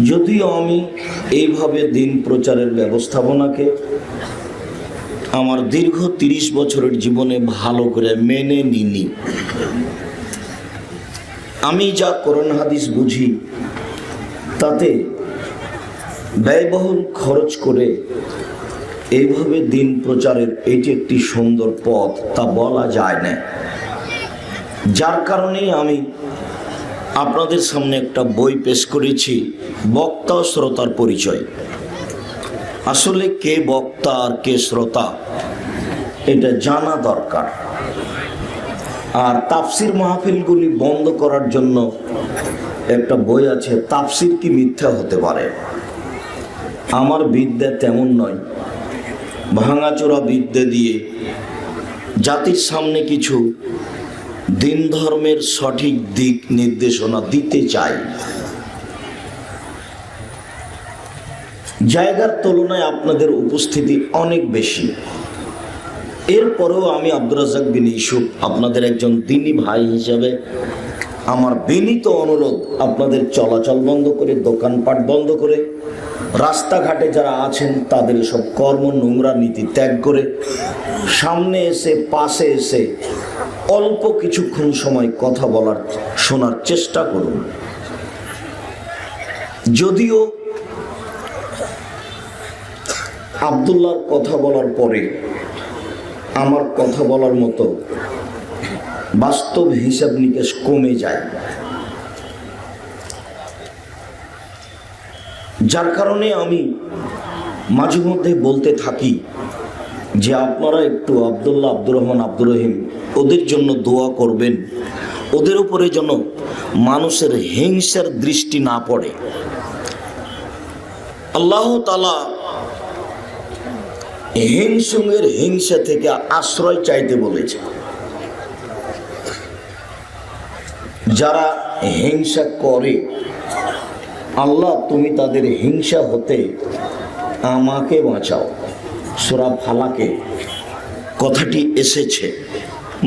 যদিও আমি এইভাবে দিন প্রচারের ব্যবস্থাপনাকে আমার দীর্ঘ 30 বছরের জীবনে ভালো করে মেনে নিনি। আমি যা কোরআন হাদিস বুঝি তাতে ব্যয়বহুল খরচ করে এইভাবে দিন প্রচারের এটি একটি সুন্দর পথ তা বলা যায় না। যার কারণেই আমি আপনাদের সামনে একটা বই পেশ করেছি, বক্তা ও শ্রোতার পরিচয়। আসলে কে বক্তা আর কে শ্রোতা এটা জানা দরকার। আর তাফসির মাহফিলগুলি বন্ধ করার জন্য একটা বই আছে, তাফসির কি মিথ্যা হতে পারে। আমার বিদ্যা তেমন নয়, ভাঙাচোরা বিদ্যা দিয়ে জাতির সামনে কিছু দিন ধর্মের সঠিক দিক নির্দেশনা দিতে চাই। জায়গার তুলনায় আপনাদের উপস্থিতি অনেক বেশি, এরপরেও আমি আব্দুর রাজ্জাক বিন ইউসুফ আপনাদের একজন দ্বীনি ভাই হিসাবে আমার বিনীত অনুরোধ, আপনাদের চলাচল বন্ধ করে, দোকানপাট বন্ধ করে, রাস্তাঘাটে যারা আছেন তাদের সব কর্ম নোংরা নীতি ত্যাগ করে সামনে এসে, পাশে এসে অল্প কিছুক্ষণ সময় কথা বলার, শোনার চেষ্টা করুন। যদিও আব্দুল্লাহর কথা বলার পরে আমার কথা বলার মতো বাস্তব হিসাব নিকেশ কমে যায়, যার কারণে আমি মাঝে মধ্যে বলতে থাকি যে আপনারা একটু আব্দুল্লাহ, আব্দুর রহমান, আব্দুর রহিম ওদের জন্য দোয়া করবেন, ওদের উপরে যেন মানুষের হিংসার দৃষ্টি না পড়ে। আল্লাহ তাআলা হিংসুমের হিংসা থেকে আশ্রয় চাইতে বলেছে। যারা হিংসা করে, আল্লাহ তুমি তাদের হিংসা হতে আমাকে বাঁচাও। সূরা ফালাকে কথাটি এসেছে,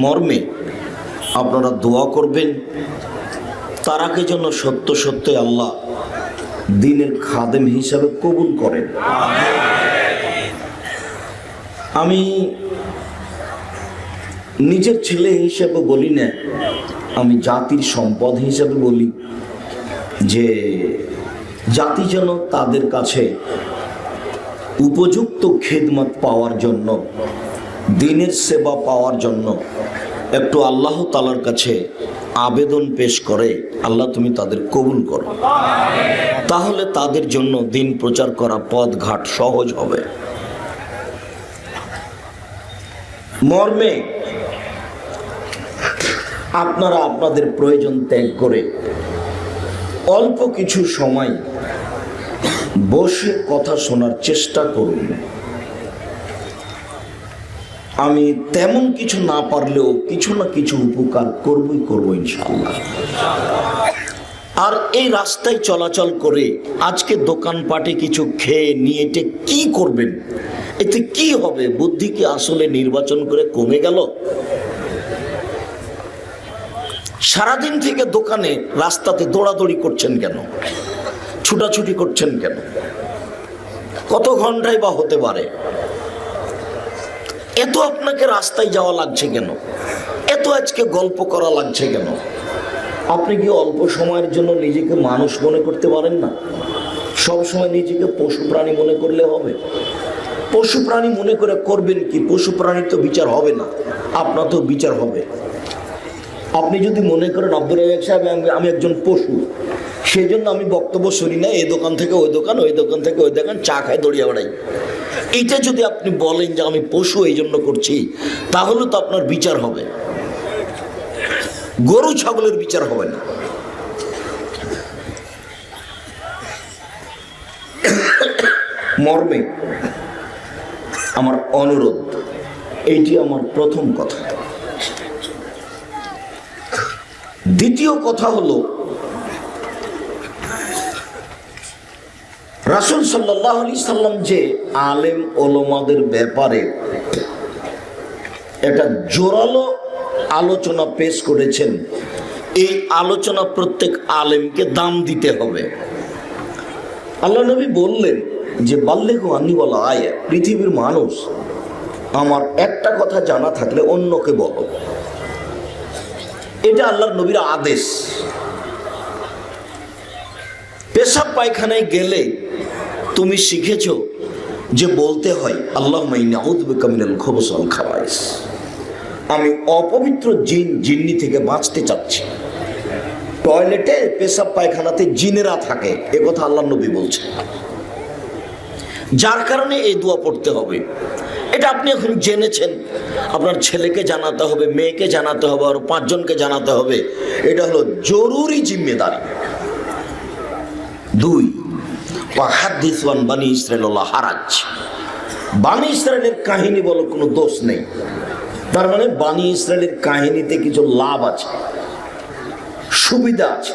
মর্মে আপনারা দোয়া করবেন তারাকে যেন সত্য সত্যি আল্লাহ দ্বীনের খাদেম হিসাবে কবুল করেন। আমি নিজের ছেলে হিসেবে বলি না, আমি জাতির সম্পদ হিসেবে বলি যে জাতি যেন তাদের কাছে উপযুক্ত খেদমত পাওয়ার জন্য, দ্বীনের সেবা পাওয়ার জন্য একটু আল্লাহ তাআলার কাছে আবেদন পেশ করে, আল্লাহ তুমি তাদের কবুল করো। তাহলে তাদের জন্য দ্বীন প্রচার করা পথ ঘাট সহজ হবে। মর্মে আপনারা আপনাদের প্রয়োজন ত্যাগ করে অল্প কিছু সময় বসে কথা শোনার চেষ্টা করুন। আমি তেমন কিছু না পারলেও কিছু না কিছু উপকার করবো ইনশাআল্লাহ। আর এই রাস্তায় চলাচল করে আজকে দোকানপাটে কিছু খেয়ে নিয়ে এতে কি করবেন? এতে কি হবে? বুদ্ধি কি আসলে নির্বাচন করে কমে গেল? সারাদিন থেকে দোকানে, রাস্তাতে দৌড়াদৌড়ি করছেন কেন? ছুটাছুটি করছেন কেন? কত ঘন্টায় বা হতে পারে? এত আপনাকে রাস্তায় যাওয়া লাগছে কেন? এত আজকে গল্প করা লাগছে কেন? আপনি কি অল্প সময়ের জন্য নিজেকে মানুষ মনে করতে পারেন না? সব সময় নিজেকে পশু প্রাণী মনে করলে হবে? পশু প্রাণী মনে করে করবেন কি? পশু প্রাণী তো বিচার হবে না, আপনার তো বিচার হবে। আপনি যদি মনে করেন আব্দুর রাজ্জাক সাহেব আমি একজন পশু, সেই জন্য আমি বক্তব্য শুনি না, এই দোকান থেকে ওই দোকান, ওই দোকান থেকে ওই দোকান, চা খায় দড়িয়ে বেড়াই, এইটা যদি আপনি বলেন যে আমি পশু এই জন্য করছি, তাহলে তো আপনার বিচার হবে, গরু ছাগলের বিচার হবে না। মর্মে আমার অনুরোধ, এইটি আমার প্রথম কথা। দ্বিতীয় কথা হলো, রাসূল সাল্লাল্লাহু আলাইহি সাল্লাম যে আলেম ওলামাদের ব্যাপারে একটা জোরালো আলোচনা পেশ করেছেন, এই আলোচনা প্রত্যেক আলেমকে দাম দিতে হবে। আল্লাহ নবী বললেন যে বাল্লেগু আন্নি বলা আয়া, পৃথিবীর মানুষ আমার একটা কথা জানা থাকলে অন্যকে বলো। এটা আল্লাহর নবীর আদেশ। পেশাব পায়খানায় গেলে তুমি শিখেছো যে বলতে হয় আল্লাহুম্মা ইন্নী আউযু বিকা মিনাল খুবুসি ওয়াল খাবাইস, আমি অপবিত্র জিন্নি থেকে বাঁচতে চাচ্ছি। টয়লেটে পেশাব পায়খানাতে জিনেরা থাকে, এ কথা আল্লাহর নবী বলছেন। যার কারণে এই দোয়া পড়তে হবে। এটা আপনি এখন জেনেছেন, আপনার ছেলেকে জানাতে হবে, মেয়েকে জানাতে হবে, আর 5 জনকে জানাতে হবে। এটা হলো জরুরি জিম্মেদারি। 2, ওয়াহাদ্দিস ওয়ান বানি ইসরাঈল ওয়ালা হারাজ, বানি ইসরাঈলের কাহিনী বলো কোনো দোষ নেই। তার মানে বানি ইসরাঈলের কাহিনীতে কিছু লাভ আছে, সুবিধা আছে।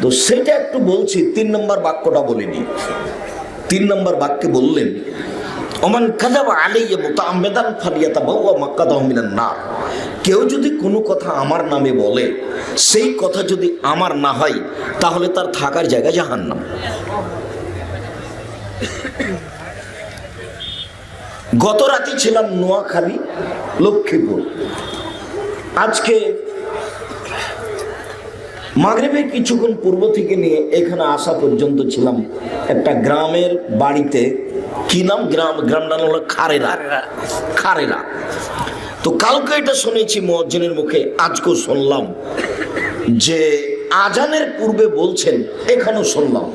তো সেটা একটু বলছি। 3 নম্বর বাক্যটা বলিনি। 3 নম্বর বাক্যে বললেন ওমান কাযাবা আলাইয়া মুতাআম্মিদান ফালিয়াতাবাওয়া মাকআদাহু মিনান নার, কেউ যদি কোনো কথা আমার নামে বলে, সেই কথা যদি আমার না হয়, তাহলে তার থাকার জায়গা জাহান্নাম। গত রাতে ছিলাম নোয়াখালী, লক্ষ্মীপুর। আজকে মাগরিবের কিছুক্ষণ পূর্ব থেকে নিয়ে এখানে আসা পর্যন্ত ছিলাম একটা গ্রামের বাড়িতে। কি নাম? গ্রামটা হলো খারেরা। তো কালকে এটা শুনেছি মুয়াজ্জিনের মুখে, আজকেও শুনলাম যে আজানের পূর্বে বলছেন, এখানেও শুনলাম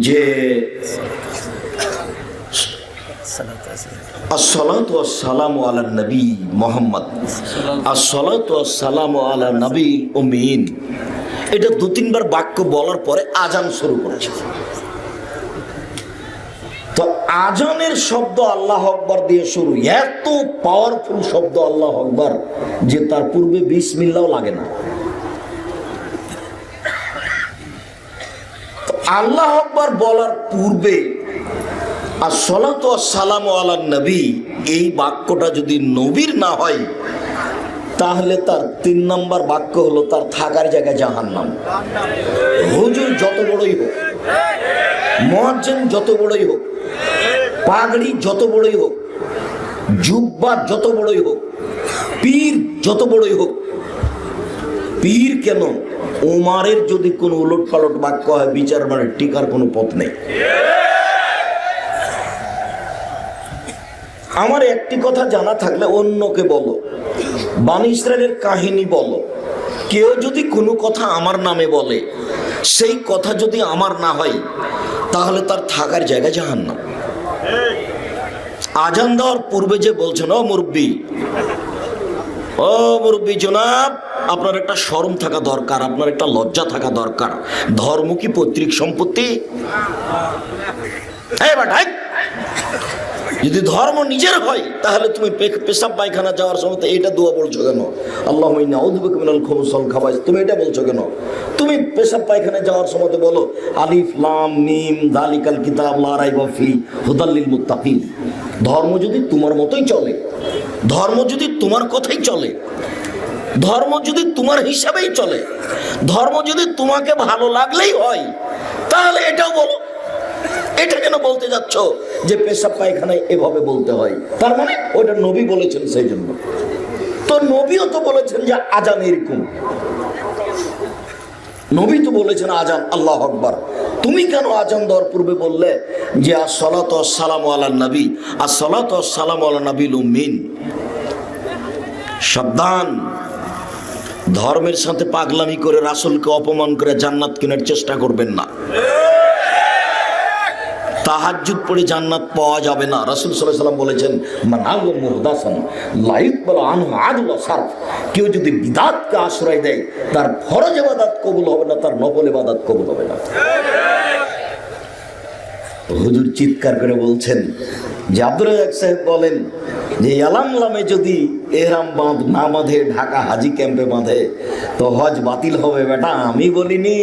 যে আসসালাতু ওয়াসসালামু আলা নবী মুহাম্মদ, আসসালাতু ওয়াসসালামু আলা নবীল উম্মিন। এটা 2-3 বার বাক্য বলার পরে আজান শুরু করেছে। তো আজানের শব্দ আল্লাহ আকবার দিয়ে শুরু, এত পাওয়ারফুল শব্দ আল্লাহ আকবার যে তার পূর্বে বিসমিল্লাহ লাগে না। আল্লাহ আকবার বলার পূর্বে আসসালাতু ওয়াসসালামু আলা নবী, এই বাক্যটা যদি নবীর না হয়, তাহলে তার 3 নম্বর বাক্য হলো তার থাকার জায়গা জাহান্নাম। হুজুর যত বড়ই হোক, মুয়াজ্জিন যত বড়ই হোক, পাগড়ি যত বড়ই হোক, জুব্বা যত বড়ই হোক, পীর যত বড়ই হোক, পীর কেন, ওমারের যদি কোনো উলট পালট বাক্য হয়, বিচার মানে টিকার কোনো পথ নেই। আমার একটি কথা জানা থাকলে অন্যকে বলো, বানি ইসরাঈলের কাহিনী বলো। কেউ যদি কোনো কথা আমার নামে বলে, সেই কথা যদি আমার না হয়, তাহলে তার থাকার জায়গা জাহান্নাম। আজান দেওয়ার পূর্বে যে বলছেন ও মুরব্বি জনাব, আপনার একটা শরম থাকা দরকার, আপনার একটা লজ্জা থাকা দরকার। ধর্ম কি পৈতৃক সম্পত্তি? যদি ধর্ম নিজের হয়, তাহলে তুমি পেশাব পায়খানা যাওয়ার সময় এটা দোয়া বলছো কেন? আল্লাহুম্মা ইন্নী আউযু বিকা মিনাল খুবুসি ওয়াল খাবাইস, তুমি এটা বলছো কেন? তুমি পেশাব পায়খানা যাওয়ার সময় বলো আলিফ লাম মিম যালিকাল কিতাব লা রাইবা ফি হুদাল লিল মুত্তাকিন। ধর্ম যদি তোমার মতোই চলে, ধর্ম যদি তোমার কথাই চলে, ধর্ম যদি তোমার হিসাবেই চলে, ধর্ম যদি তোমাকে ভালো লাগলেই হয়, তাহলে এটাও বলো। এটা কেন বলতে যাচ্ছ যে পেশাব পায়খানায় এভাবে বলতে হয়? তার মানে ওটা নবী বলেছেন, সেই জন্য। তো নবীও তো বলেছেন যে আজান এরকম, নবী তো বলেছেন আজান আল্লাহু আকবার। তুমি কেন আজান দেওয়ার পূর্বে বললে যে আসসালাতু ওয়াসসালামু আলা নবী, আসসালাতু ওয়াসসালামু আলা নবিল উম্মিন? সাবধান, ধর্মের সাথে পাগলামি করে রাসূলকে অপমান করে জান্নাত কেনার চেষ্টা করবেন না। তাহাজ্জুদ পড়ে জান্নাত পাওয়া যাবে না। রাসূল সাল্লাল্লাহু আলাইহি ওয়াসাল্লাম বলেছেন মানাউ মুহদাসান লা ইকবালু আনহু আদল সারফ, কেউ যদি বিদআতকে আশ্রয় দেয়, তার ফরজ ইবাদত কবুল হবে না, তার নফল ইবাদত কবুল হবে না। হুজুর চিৎকার করে বলছেন যে আব্দুর রাজ্জাক সাহেব বলেন যে ইয়ালামলামে যদি এহরাম না বাঁধে, ঢাকা হাজি ক্যাম্পে বাঁধে, তো হজ বাতিল হবে। বেটা আমি বলিনি,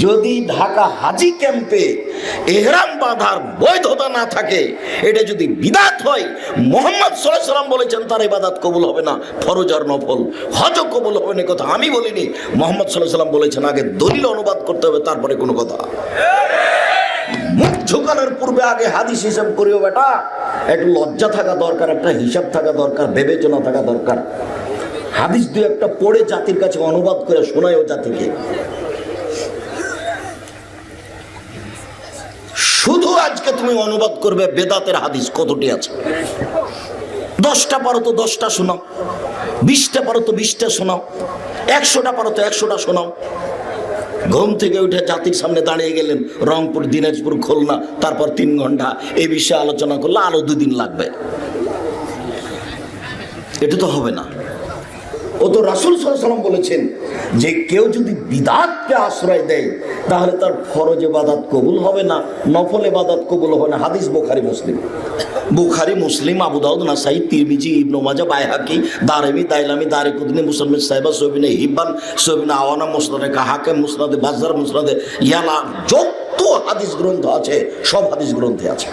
যদি ঢাকা হাজি ক্যাম্পে এহরাম বাঁধার বৈধতা না থাকে, এটা যদি বিদআত হয়, মুহাম্মদ সাল্লাল্লাহু আলাইহি ওয়াসাল্লাম বলেছেন তার ইবাদত কবুল হবে না, ফরজ আর নফল হজও কবুল হবে না। কথা আমি বলিনি, মুহাম্মদ সাল্লাল্লাহু আলাইহি ওয়াসাল্লাম বলেছেন। আগে দলিল অনুবাদ করতে হবে, তারপরে কোনো কথা। মুখ ঝুঁকানোর পূর্বে আগে হাদিস হিসাব করিও বেটা। একটু লজ্জা থাকা দরকার, একটা হিসাব থাকা দরকার, বিবেচনা থাকা দরকার। হাদিস দুই একটা পড়ে জাতির কাছে অনুবাদ করে শোনায়ও জাতিকে। শুধু আজকে তুমি অনুবাদ করবে বেদাতের হাদিস কতটি আছে। 10টা পারো তো 10টা শোনাও, 20টা পারো তো 20টা শোনাও, 100টা পারো তো 100টা শোনাও। ঘুম থেকে উঠে জাতির সামনে দাঁড়িয়ে গেলেন, রংপুর, দিনাজপুর, খুলনা, তারপর 3 ঘন্টা এই বিষয়ে আলোচনা করলে আরো 2 দিন লাগবে। এটা তো হবে না। ও তো রাসূল সাল্লাল্লাহু আলাইহি ওয়াসাল্লাম বলেছেন যে কেউ যদি বিদআতকে আশ্রয় দেয় তাহলে তার ফরজ ইবাদত কবুল হবে না, নফল ইবাদত কবুল হবে না। হাদিস বুখারী মুসলিম, আবু দাউদ, নাসাই, তিরমিজি, ইবনে মাজাহ, বাইহাকি, দারমি, দাইলামি, দারিকুতনি, মুসলিম সাহিবা, সহিহ হিব্বান, সহিহ আওয়ানা, মুসনাদে হাকিম, মুসনাদে বাজ্জার, মুসনাদে ইয়ালা, যত হাদিস গ্রন্থ আছে সব হাদিস গ্রন্থে আছে।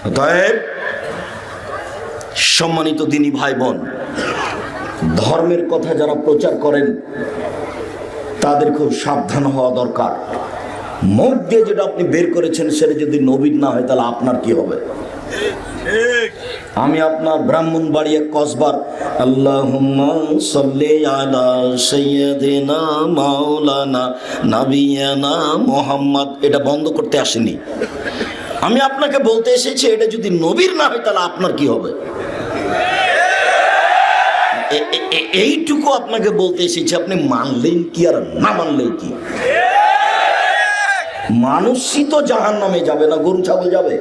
অতএব সম্মানিত দিনী ভাই বোন, ধর্মের কথা যারা প্রচার করেন তাদের খুব সাবধান হওয়া দরকার। মুখ দিয়ে যেটা আপনি বের করেছেন সেটা যদি নবীর না হয় তাহলে আপনার কি হবে? আমি আপনার ব্রাহ্মণবাড়িয়া কসবার আল্লাহুম্মা সাল্লি আলা সাইয়্যিদিনা মাওলানা নাবিয়ানা মুহাম্মদ এটা বন্ধ করতে আসেনি। আমি আপনাকে বলতে এসেছি এটা যদি নবীর না হয় তাহলে আপনার কি হবে? এইটুকু আপনাকে বলতে এসেছি। আপনি মানলেন কি আর না মানলেন কি? মানুষই তো জাহান্নামে যাবে না, গরু ছাগল যাবে?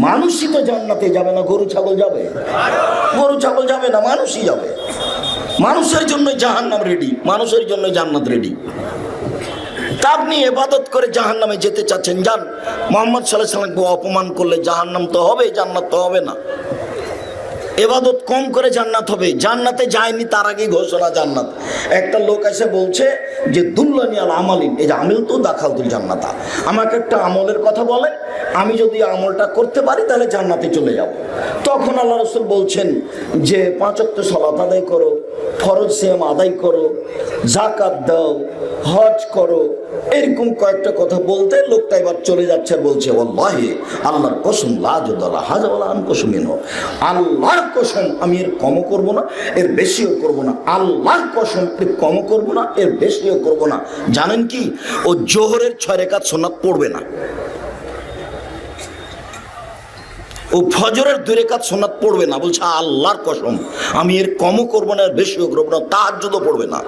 মানুষই তো জান্নাতে যাবে না, গরু ছাগল যাবে? গরু ছাগল যাবে না, মানুষই যাবে। মানুষের জন্য জাহান্নাম রেডি, মানুষের জন্য জান্নাত রেডি। তা আপনি ইবাদত করে জাহান্নামে যেতে চাচ্ছেন, যান। মুহাম্মদ সাল্লাল্লাহু আলাইহি ওয়াসাল্লামকে অপমান করলে জাহান্নাম তো হবে, জান্নাত তো হবে না। ইবাদত কম করে জান্নাত হবে। জান্নাতে যায়নি তার আগে ঘোষণা জান্নাত। একটা লোক এসে বলছে যে দুল্লানি আল আমালিন, এই যে আমিল তো দাখালতুল জান্নাতা, আমাকে একটা আমলের কথা বলে, আমি যদি আমলটা করতে পারি তাহলে জান্নাতে চলে যাব। তখন আল্লাহ রাসূল বলছেন যে 5 ওয়াক্ত সালাত আদায় করো, ফরজ সিয়াম আদায় করো, যাকাত দাও, হজ করো, এরকম কয়েকটা কথা বলতে লোকটা এবার চলে যাচ্ছে। বলছে ওয়াল্লাহি, আল্লাহর কসম, লা জাদালা হাযা ওয়ালা আনকুসু মিনহু, আল্লাহর কসম আমি এর কমও করব না, এর বেশিও করব না। আল্লাহর কসম এর কমও করব না, এর বেশিও করব না। জানেন কি? ও জোহরের 6 রাকাত সুন্নাত পড়বে না, ও ফজরের 2 রাকাত সুন্নাত পড়বে না। বলছে আল্লাহর কসম আমি এর কমও করব না, এর বেশিও করব না। তাহাজ্জুদও পড়বে না।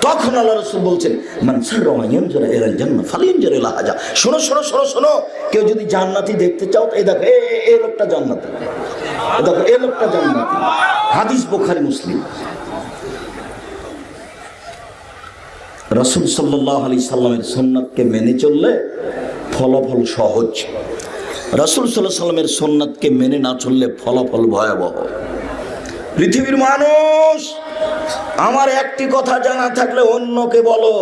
তখন আল্লাহ রাসূল বলছেন মান সাররা ইয়ানজুরা ইলাল জান্নাহ ফালিয়ানজুর ইলা হাজা। শোনো শোনো শোনো শোনো, কেউ যদি জান্নাতি দেখতে চাও, এই দেখো এই লোকটা জান্নাতি, এই দেখো এই লোকটা জান্নাতি। হাদিস বুখারী মুসলিম। রাসূল সাল্লাল্লাহু আলাইহি সাল্লামের সুন্নাতকে মেনে চললে ফলাফল সহজ। রাসূল সাল্লাল্লাহু আলাইহি সাল্লামের সুন্নাতকে মেনে না চললে ফলাফল ভয়াবহ। পৃথিবীর মানুষ, আমার একটি কথা জানা থাকলে অন্যকে বলো।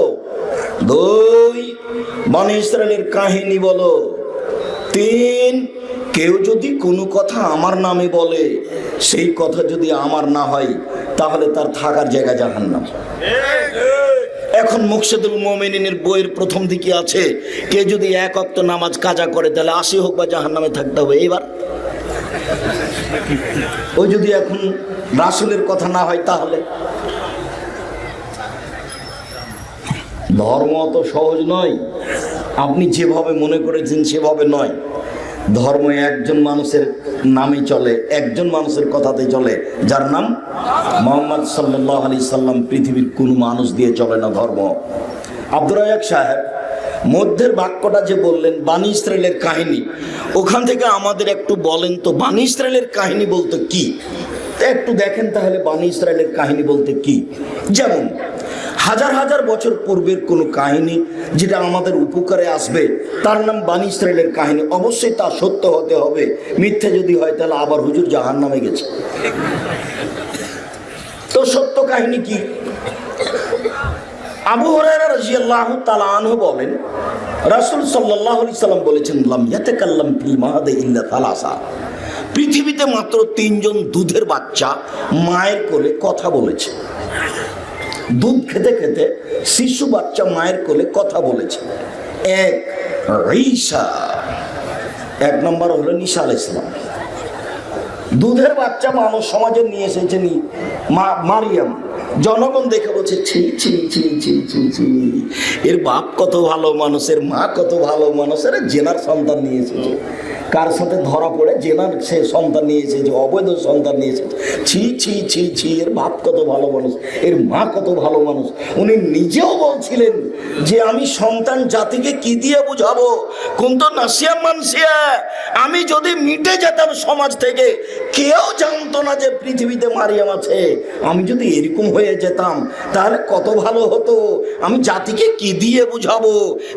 2, বনী ইসরাইলের কাহিনী বলো। 3, কেউ যদি কোনো কথা আমার নামে বলে, সেই কথা যদি আমার না হয় তাহলে তার থাকার জায়গা জাহান্নাম। এখন মুকশিদুল মুমিনিনের বইয়ের প্রথম দিকে আছে, কে যদি 1 ওয়াক্ত নামাজ কাজা করে তাহলে 80 হোক বা জাহান্নামে থাকতে হবে। এবার ওই যদি এখন রাসূলের কথা না হয় তাহলে ধর্ম অত সহজ নয়। আপনি যেভাবে মনে করেছেন সেভাবে নয়। ধর্ম একজন মানুষের নামে চলে, একজন মানুষের কথাতে চলে, যার নাম মুহাম্মদ সাল্লাল্লাহু আলাইহি সাল্লাম। পৃথিবীর কোনো মানুষ দিয়ে চলে না ধর্ম। আব্দুর রাজ্জাক সাহেব মধ্যের বাক্যটা যে বললেন বনী ইসরাইলের কাহিনী, ওখান থেকে আমাদের একটু বলেন তো বনী ইসরাইলের কাহিনী বলতে কি? একটু দেখেন তাহলে বনী ইসরাইলের কাহিনী বলতে কি। যেমন হাজার হাজার বছর পূর্বের কোনো কাহিনী যেটা আমাদের উপকারে আসবে, তার নাম বনী ইসরাইলের কাহিনী। অবশ্যই তা সত্য হতে হবে। মিথ্যে যদি হয় তাহলে আবার হুজুর জাহান্নামে গেছে। তো সত্য কাহিনী কি? আবু হুরায়রা রাদিয়াল্লাহু তাআলা আনহু বলেন, রাসূল সাল্লাল্লাহু আলাইহি সাল্লাম বলেছেন, লাম ইয়াতাকাল্লাম ফিল মাহাদি ইল্লা সালাসা। পৃথিবীতে মাত্র 3 জন দুধের বাচ্চা মায়ের কোলে কথা বলেছে। দুধ খেতে খেতে শিশু বাচ্চা মায়ের কোলে কথা বলেছে। এক নম্বর হলো ঈসা আলাইহিস সালাম। দুধের বাচ্চা মানব সমাজে নিয়ে এসেছেন মারিয়াম। জনগণ দেখে বলছে, ছি ছি ছি ছি ছি ছি, এর বাপ কত ভালো মানুষ, এর মা কত ভালো মানুষ, এর জেনার সন্তান নিয়ে এসেছে। কার সাথে ধরা পড়ে জেনার সে সন্তান নিয়ে এসেছে, অবৈধ সন্তান নিয়ে এসেছে। ছি ছি ছি ছি, এর বাপ কত ভালো মানুষ, এর মা কত ভালো মানুষ। উনি নিজেও বলছিলেন যে আমি সন্তান জাতিকে কি দিয়ে বুঝাবো, কুনতু নাসিয়া মানসিয়া, আমি যদি মিটে যেতাম সমাজ থেকে, কেউ জানতো না যে পৃথিবীতে মারিয়াম আছে। আমি যদি এরকম হয়ে যেতাম তাহলে কত ভালো হতো। আমি জাতিকে কি দিয়ে বুঝাবো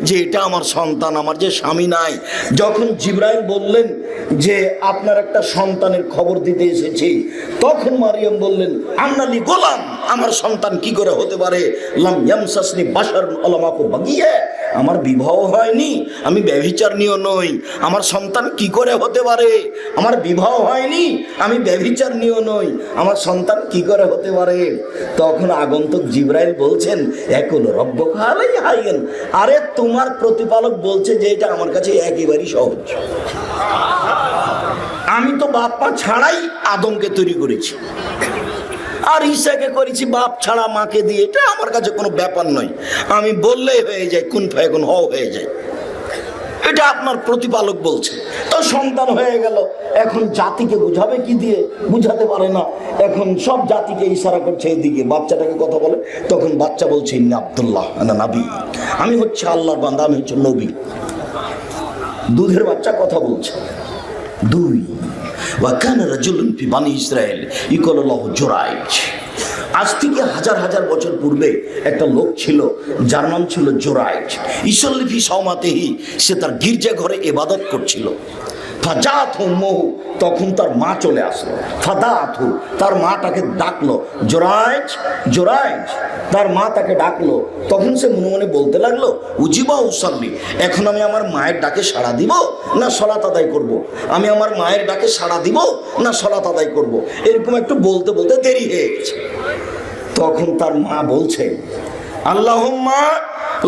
যে এটা আমার সন্তান, আমার যে স্বামী নাই। যখন জিবরাইল বললেন যে আপনার একটা সন্তানের খবর দিতে এসেছি, তখন মারিয়াম বললেন, আন্নালি গোলাম, আমার সন্তান কি করে হতে পারে? লাম ইয়ামসাসনি বাশার আলামাকু বাগিয়া, আমার বিবাহ হয়নি, আমি ব্যভিচারিণীও নই, আমার সন্তান কি করে হতে পারে? আমার বিবাহ হয়নি, আমি ব্যভিচারিণীও নই, আমার সন্তান কি করে হতে পারে? তখন আগন্তুক জিবরাইল বলছেন, একুল রব্বুকা আলাই হাইয়ান, আরে তোমার প্রতিপালক বলছে যে এটা আমার কাছে একেবারেই সহজ। আমি তো বাপ মা ছাড়াই আদমকে তৈরি করেছি, আর ঈসাকে করেছি বাপ ছাড়া মাকে দিয়ে। এটা আমার কাছে কোনো ব্যাপার নয়, আমি বললেই হয়ে যায়, কুন ফায়াকুন হয়ে যায়। এটা আপনার প্রতিপালক বলছে। তো সন্তান হয়ে গেল, এখন জাতিকে বুঝাবে কি দিয়ে? বুঝাতে পারে না। এখন সব জাতিকে ইশারা করছে এইদিকে, বাচ্চাটাকে কথা বলে। তখন বাচ্চা বলছে, ইন্নী আব্দুল্লাহ আনা নবী, আমি হচ্ছে আল্লাহর বান্দা, আমি হচ্ছে নবী। দুধের বাচ্চা কথা বলছে। 2 ওয়াকানা রাজুলুন ফি বানি ইসরাইল ইকালু লাহু জুরাইজ। আজ থেকে হাজার হাজার বছর পূর্বে একটা লোক ছিল, যার নাম ছিল জুরাইজ। ইসল্লি ফি সাওমাতিহি, সে তার গির্জা ঘরে ইবাদত করছিল। ফাজাতহু উম্মুহু, তখন তার মা চলে আসলো। ফাদাতহু, তার মা তাকে ডাকলো, জুরাইজ জুরাইজ, তার মা তাকে ডাকলো। তখন সে মনে মনে বলতে লাগলো, উজিবা উসাল্লি, এখন আমি আমার মায়ের ডাকে সাড়া দিব না সালাত আদায় করব? আমি আমার মায়ের ডাকে সাড়া দিব না সালাত আদায় করব? এরকম একটু বলতে বলতে দেরি হয়ে গেছে। তখন তার মা বলছে, আল্লাহুম্মা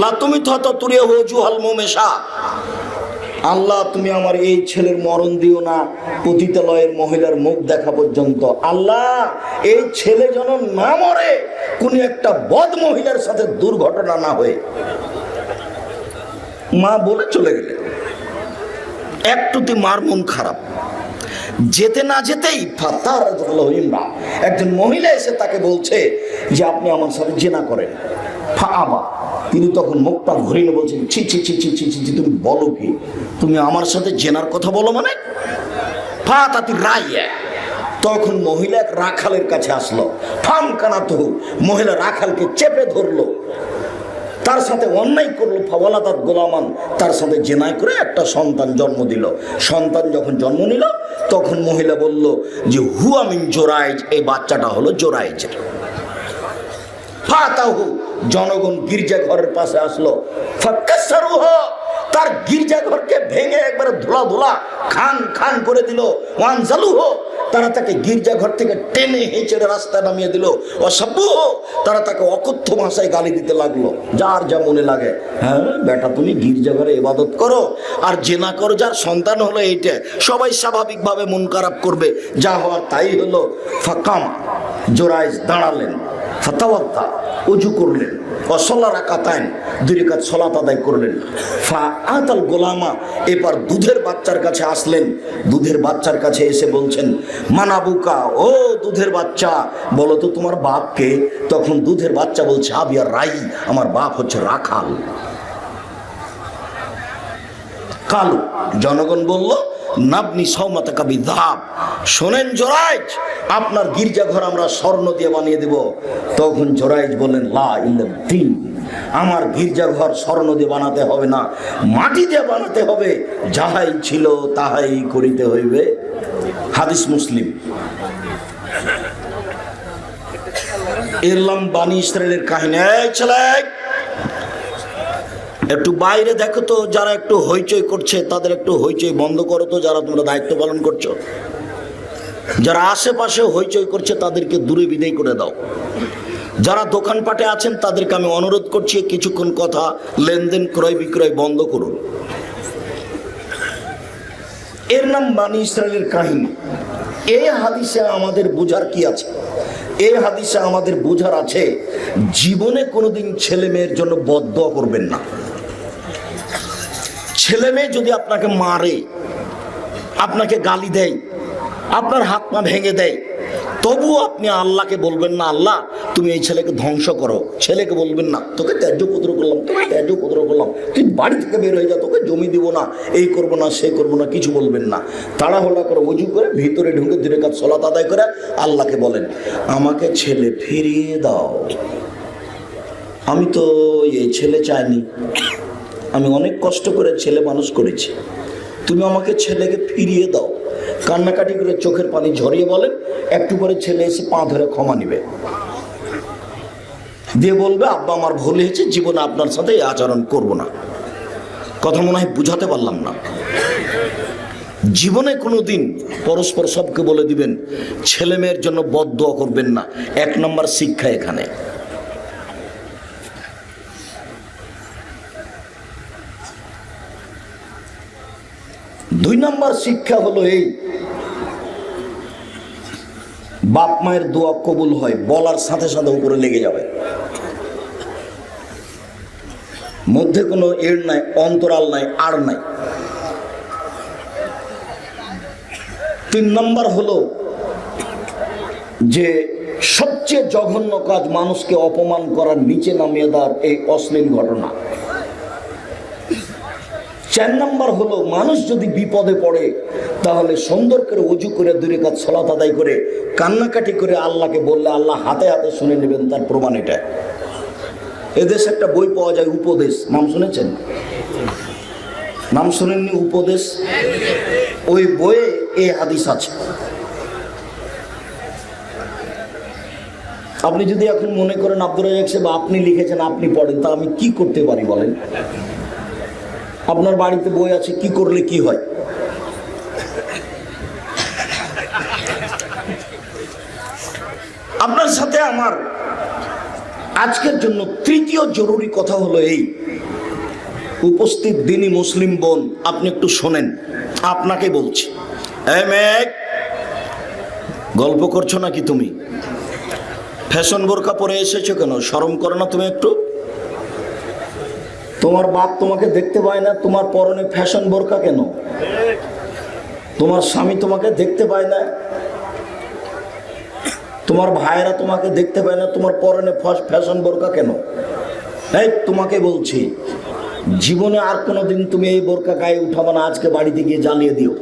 লা তুমিতহু তুরিয়াহু জুহাল মুমেশা, আল্লাহ তুমি আমার এই ছেলের মরণ দিও না পতিতালয়ের মহিলার মুখ দেখা পর্যন্ত। আল্লাহ এই ছেলে যেন না মরে কোন একটা বদ মহিলার সাথে দুর্ঘটনা না হয়ে। মা বলে চলে গেলেন। একটুতে মার মন খারাপ। যেতে না যেতেই একজন মহিলা এসে তাকে বলছে যে আপনি আমার সাথে জেনা করেন। ফাআবা, তিনি তখন মুখটা ঘুরিয়ে বলছেন, ছি ছি ছি ছি ছি ছি, তুমি বলো কি? তুমি আমার সাথে জেনার কথা বলো মানে? ফাতাতি রাইয়া, তখন মহিলা এক রাখালের কাছে আসলো। ফাম কানাতহু, মহিলা রাখালকে চেপে ধরলো, তার সাথে অন্যায় করলো। ফাওয়ালাদাত গোলামান, তার সাথে জেনায় করে একটা সন্তান জন্ম দিল। সন্তান যখন জন্ম নিল তখন মহিলা বলল যে হুয়া মিন জোরাইজ, এই বাচ্চাটা হলো জোরাইজের। ফাতাহু, জনগণ গির্জা ঘরের পাশে আসলো। ফাকাসসারুহু, তার গির্জা ঘরকে ভেঙে একবারে ধুলা ধুলা খান খান করে দিল। ওয়ানজালুহু, তারা তাকে গির্জা ঘর থেকে টেনে হেঁচড়ে রাস্তায় নামিয়ে দিল। ওয়াসাব্বুহু, তারা তাকে অকথ্য ভাষায় গালি দিতে লাগলো, যার যা মনে লাগে। হ্যাঁ বেটা, তুমি গির্জা ঘরে ইবাদত করো আর জেনা করো, যার সন্তান হলো এইটা, সবাই স্বাভাবিকভাবে মন খারাপ করবে, যা হওয়ার তাই হলো। ফাকামা, জোরাইজ দাঁড়ালেন। ফাতাওয়াদ্দা, ওযু করলেন। ওয়াসাল্লা রাকাতাইন, 2 রাকাত সালাত আদায় করলেন। ফাআতাল গোলামা, এবার দুধের বাচ্চার কাছে আসলেন। দুধের বাচ্চার কাছে এসে বলছেন, মানাবুকা, ও দুধের বাচ্চা, বলো তো তোমার বাপ কে? তখন দুধের বাচ্চা বলছে, আবিয়া রাই, আমার বাপ হচ্ছে রাখাল। কালো, জনগণ বলল, নাবনি সাওমাতাকা বিযাহাব, শোনেন জোরাইজ, আপনার গির্জাঘর আমরা স্বর্ণ দিয়ে বানিয়ে দেব। তখন জোরাইজ বললেন, লা ইল্লাদ্দিন, আমার গির্জাঘর স্বর্ণ দিয়ে বানাতে হবে না, মাটি দিয়ে বানাতে হবে, যাহাই ছিল তাহাই করিতে হইবে। হাদিস মুসলিম। এরলাম বানি ইসরায়েলের কাহিনী। এই ছেলে, একটু বাইরে দেখো তো, যারা একটু হইচই করছে তাদের একটু হইচই বন্ধ করো তো, যারা তোমরা দায়িত্ব পালন করছো। যারা আশেপাশে হইচই করছে তাদেরকে দূরে বিদায় করে দাও। যারা দোকানপাটে আছেন তাদেরকে আমি অনুরোধ করছি কিছুক্ষণ কথা লেনদেন ক্রয় বিক্রয় বন্ধ করুন। এর নাম বানি ইসরায়েলের কাহিনী। এই হাদিসে আমাদের বোঝার কি আছে? এই হাদিসে আমাদের বোঝার আছে, জীবনে কোনোদিন ছেলে মেয়ের জন্য বদদোয়া করবেন না। ছেলে মেয়ে যদি আপনাকে মারে, আপনাকে গালি দেয়, আপনার হাত পা ভেঙে দেয়, তবুও আপনি আল্লাহকে বলবেন না আল্লাহ তুমি এই ছেলেকে ধ্বংস করো। ছেলেকে বলবেন না তোকে ত্যায্য পুত্র করলাম, তোকে ত্যায্য পুত্র করলাম, তুই বাড়ি থেকে বের হয়ে যা, তোকে জমি দিব না, এই করবো না সে করবো না, কিছু বলবেন না। তাড়াহুড়া করে উজু করে ভিতরে ঢুকে 2 রাকাত সালাত আদায় করে আল্লাহকে বলেন আমাকে ছেলে ফিরিয়ে দাও। আমি তো এই ছেলে চাইনি, আমি অনেক কষ্ট করে ছেলে মানুষ করেছি, তুমি আমাকে ছেলেকে ফিরিয়ে দাও। কান্নাকাটি করে চোখের পানি ঝরিয়ে বলেন, একটু পরে ছেলে এসে পা ধরে ক্ষমা নিবে, দিয়ে বলবে আব্বা আমার ভুল হয়েছে, জীবনে আপনার সাথে এই আচরণ করব না। কথা মনে হয় বুঝাতে পারলাম না। জীবনে কোনোদিন পরস্পর সবকে বলে দিবেন ছেলে মেয়ের জন্য বদদোয়া করবেন না। 1 নম্বর শিক্ষা এখানে। দুই নম্বর শিক্ষা হলো এই, বাপ মায়ের দোয়া কবুল হয় বলার সাথে সাথে উপরে লেগে যাবে, মধ্যে কোনো এর নাই, অন্তরাল নাই, আর নাই। 3 নম্বর হলো যে সবচেয়ে জঘন্য কাজ মানুষকে অপমান করার, নিচে নামিয়ে দেওয়ার এই অশ্লীল ঘটনা। 4 নম্বর হলো মানুষ যদি বিপদে পড়ে তাহলে সুন্দর করে উজু করে 2 রাকাত সালাত আদায় করে কান্নাকাটি করে আল্লাহকে বললে আল্লাহ হাতে হাতে শুনে নেবেন। তার প্রমাণ এটা। এদেশে একটা বই পাওয়া যায় উপদেশ, নাম শুনেছেন? নাম শুনেননি? উপদেশ। ওই বইয়ে এই হাদিস আছে। আপনি যদি এখন মনে করেন আব্দুর রাজ্জাক সাহেব আপনি লিখেছেন, আপনি পড়েন, তা আমি কি করতে পারি বলেন? আপনার বাড়িতে বই আছে, কি করলে কি হয়? আপনার সাথে আমার আজকের জন্য তৃতীয় জরুরি কথা হলো এই, উপস্থিত দিনী মুসলিম বোন আপনি একটু শোনেন, আপনাকে বলছি। এই মেয়ে, গল্প করছো নাকি তুমি? ফ্যাশন বোরকা পরে এসেছো কেন? শরম করো না তুমি একটু? তোমার বাপ তোমাকে দেখতে পায় না, তোমার পরনে ফ্যাশন বোরকা কেন? তোমার স্বামী তোমাকে দেখতে পায় না, তোমার ভাইয়েরা তোমাকে দেখতে পায় না, তোমার পরনে ফ্যাশন বোরকা কেন? এই তোমাকে বলছি, জীবনে আর কোনোদিন তুমি এই বোরকা গায়ে উঠাবে না, আজকে বাড়িতে গিয়ে জ্বালিয়ে দিও।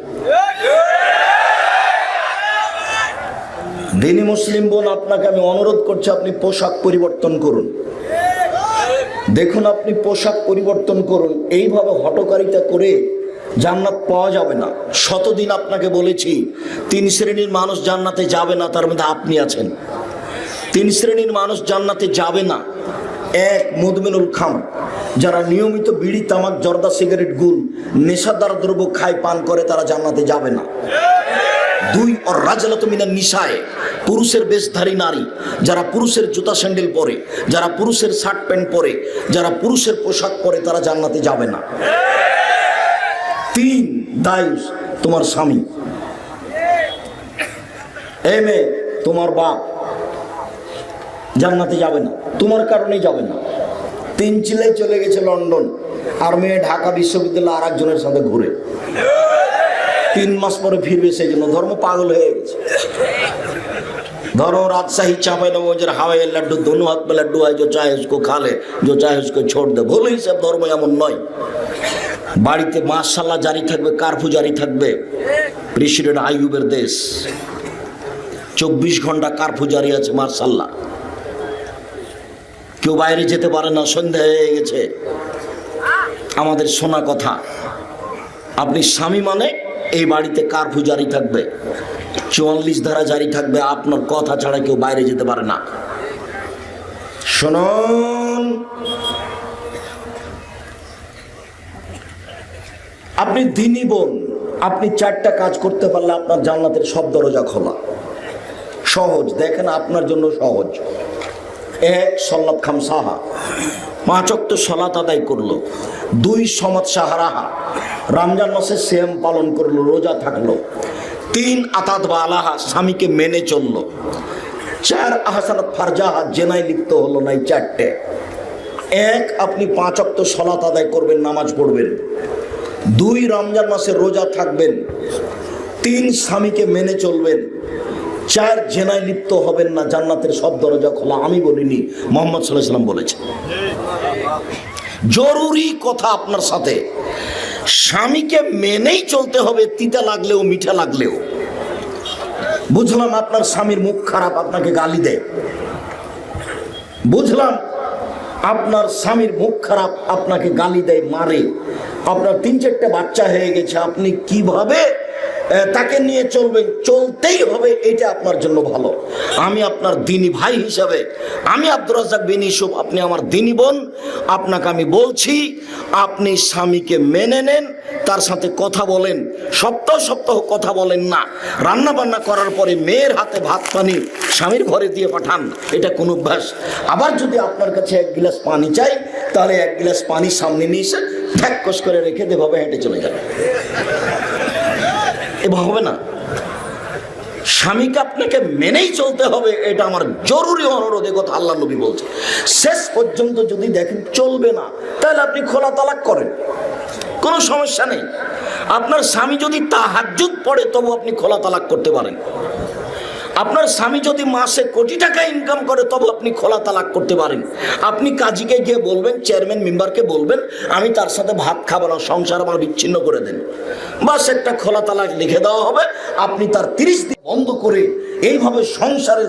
দিনী মুসলিম বোন আপনাকে আমি অনুরোধ করছি, আপনি পোশাক পরিবর্তন করুন। দেখুন আপনি পোশাক পরিবর্তন করুন, এইভাবে হটকারিতা করে জান্নাত পাওয়া যাবে না। শতদিন আপনাকে বলেছি 3 শ্রেণীর মানুষ জান্নাতে যাবে না, তার মধ্যে আপনি আছেন। 3 শ্রেণীর মানুষ জান্নাতে যাবে না। 1, মুদমিনুল খামর, যারা নিয়মিত বিড়ি তামাক জর্দা সিগারেট গুল নেশাদার দ্রব্য খায় পান করে, তারা জান্নাতে যাবে না। 2, আর রাজলাতু মিনান নিসায়ে, পুরুষের বেশধারী নারী, যারা পুরুষের জুতা স্যান্ডেল পরে, যারা পুরুষের শার্ট প্যান্ট পরে, যারা পুরুষের পোশাক পরে, তারা জান্নাতে যাবে না। 3, দায়ুস, তোমার স্বামী। এই মেয়ে, তোমার বাপ জান্নাতে যাবে না, তোমার কারণেই যাবে না। 3 ছেলেই চলে গেছে লন্ডন, আর মেয়ে ঢাকা বিশ্ববিদ্যালয়ে আর একজনের সাথে ঘুরে। 3 মাস পরে ফিরবে, সেই জন্য ধর্ম পাগল হয়ে গেছে। धरो राजशाही चांपाइनबाबगंज हवाई लड्डू दोनों हाथ में लड्डू है, जो चाहे उसको खा ले, जो चाहे उसको छोड़ दे। भूल ही सब धर्म एमन नय। বাড়িতে মাশাআল্লাহ জারি থাকবে, কারফু জারি থাকবে। প্রেসিডেন্ট আইয়ুবের দেশ, 24 ঘন্টা কারফু জারি আছে মাশাআল্লাহ। কেউ বাইরে যেতে পারে না, সন্ধ্যা হয়ে গেছে। আমাদের শোনা কথা, আপনি স্বামী মানে এই বাড়িতে কারফু জারি থাকবে, 44 ধারা জারি থাকবে, আপনার কথা ছাড়া কেউ বাইরে যেতে পারে না। শুনুন, আপনি দিনই বোন, আপনি 4টা কাজ করতে পারলে আপনার জান্নাতের সব দরজা খোলা। সহজ, দেখেন আপনার জন্য সহজ। 1, সলাত খামসাহা, 5 ওয়াক্ত সালাত আদায় করলো। 2, সমাত সাহারাহা, রমজান মাসে সিয়াম পালন করলো, রোজা থাকলো। 3, আতাত বা আলাহা, স্বামীকে মেনে চললো। 4, আহসানাত ফারজাহা, জেনায় লিপ্ত হলো না। এই 4টে। 1, আপনি 5 ওয়াক্ত সালাত আদায় করবেন, নামাজ পড়বেন। 2, রমজান মাসে রোজা থাকবেন। 3, স্বামীকে মেনে চলবেন। 4, জেনায় লিপ্ত হবেন না, জান্নাতের সব দরজা খোলা। আমি বলিনি, মুহাম্মদ সাল্লাল্লাহু আলাইহি ওয়াসাল্লাম বলেছেন। জরুরি কথা আপনার সাথে, স্বামীকে মেনেই চলতে হবে, তিতা লাগলেও মিঠা লাগলেও। বুঝলাম আপনার স্বামীর মুখ খারাপ, আপনাকে গালি দেয়। বুঝলাম আপনার স্বামীর মুখ খারাপ, আপনাকে গালি দেয়, মারে। আপনার 3-4টে বাচ্চা হয়ে গেছে, আপনি কিভাবে তাকে নিয়ে চলবেন? চলতেই হবে, এটা আপনার জন্য ভালো। আমি আপনার দিনী ভাই হিসাবে, আমি আব্দুর রাজ্জাক বিন ইউসুফ, আপনি আমার দিনী বোন, আপনাকে আমি বলছি, আপনি স্বামীকে মেনে নেন, তার সাথে কথা বলেন। সপ্তাহ সপ্তাহ কথা বলেন না। রান্না বান্না করার পরে মেয়ের হাতে ভাত পানি স্বামীর ঘরে দিয়ে পাঠান, এটা কোন অভ্যাস। আবার যদি আপনার কাছে 1 গ্লাস পানি চাই, তাহলে 1 গ্লাস পানি সামনে নিয়ে এসে ঠ্যাক্কস করে রেখে দেভাবে হেঁটে চলে যাবে। এভাবে হবে না। স্বামীকে আপনাকে মেনেই চলতে হবে, এটা আমার জরুরি অনুরোধ। কথা আল্লাহ নবী বলছে। শেষ পর্যন্ত যদি দেখেন চলবে না, তাহলে আপনি খোলা তালাক করেন, কোনো সমস্যা নেই। আপনার স্বামী যদি তাহাজ্জুদ পড়ে, তবু আপনি খোলা তালাক করতে পারেন। আপনার স্বামী যদি মাসে কোটি টাকা ইনকাম করে, তবে আপনি খোলা তালাক করতে পারেন। আপনি কাজীকে গিয়ে বলবেন, চেয়ারম্যান মেম্বারকে বলবেন, আমি তার সাথে ভাত খাবো না, সংসার আমার বিচ্ছিন্ন করে দেন। বাস একটা খোলা তালাক লিখে দেওয়া হবে। আপনি তার 30 দিন বন্ধ করে এইভাবে সংসারে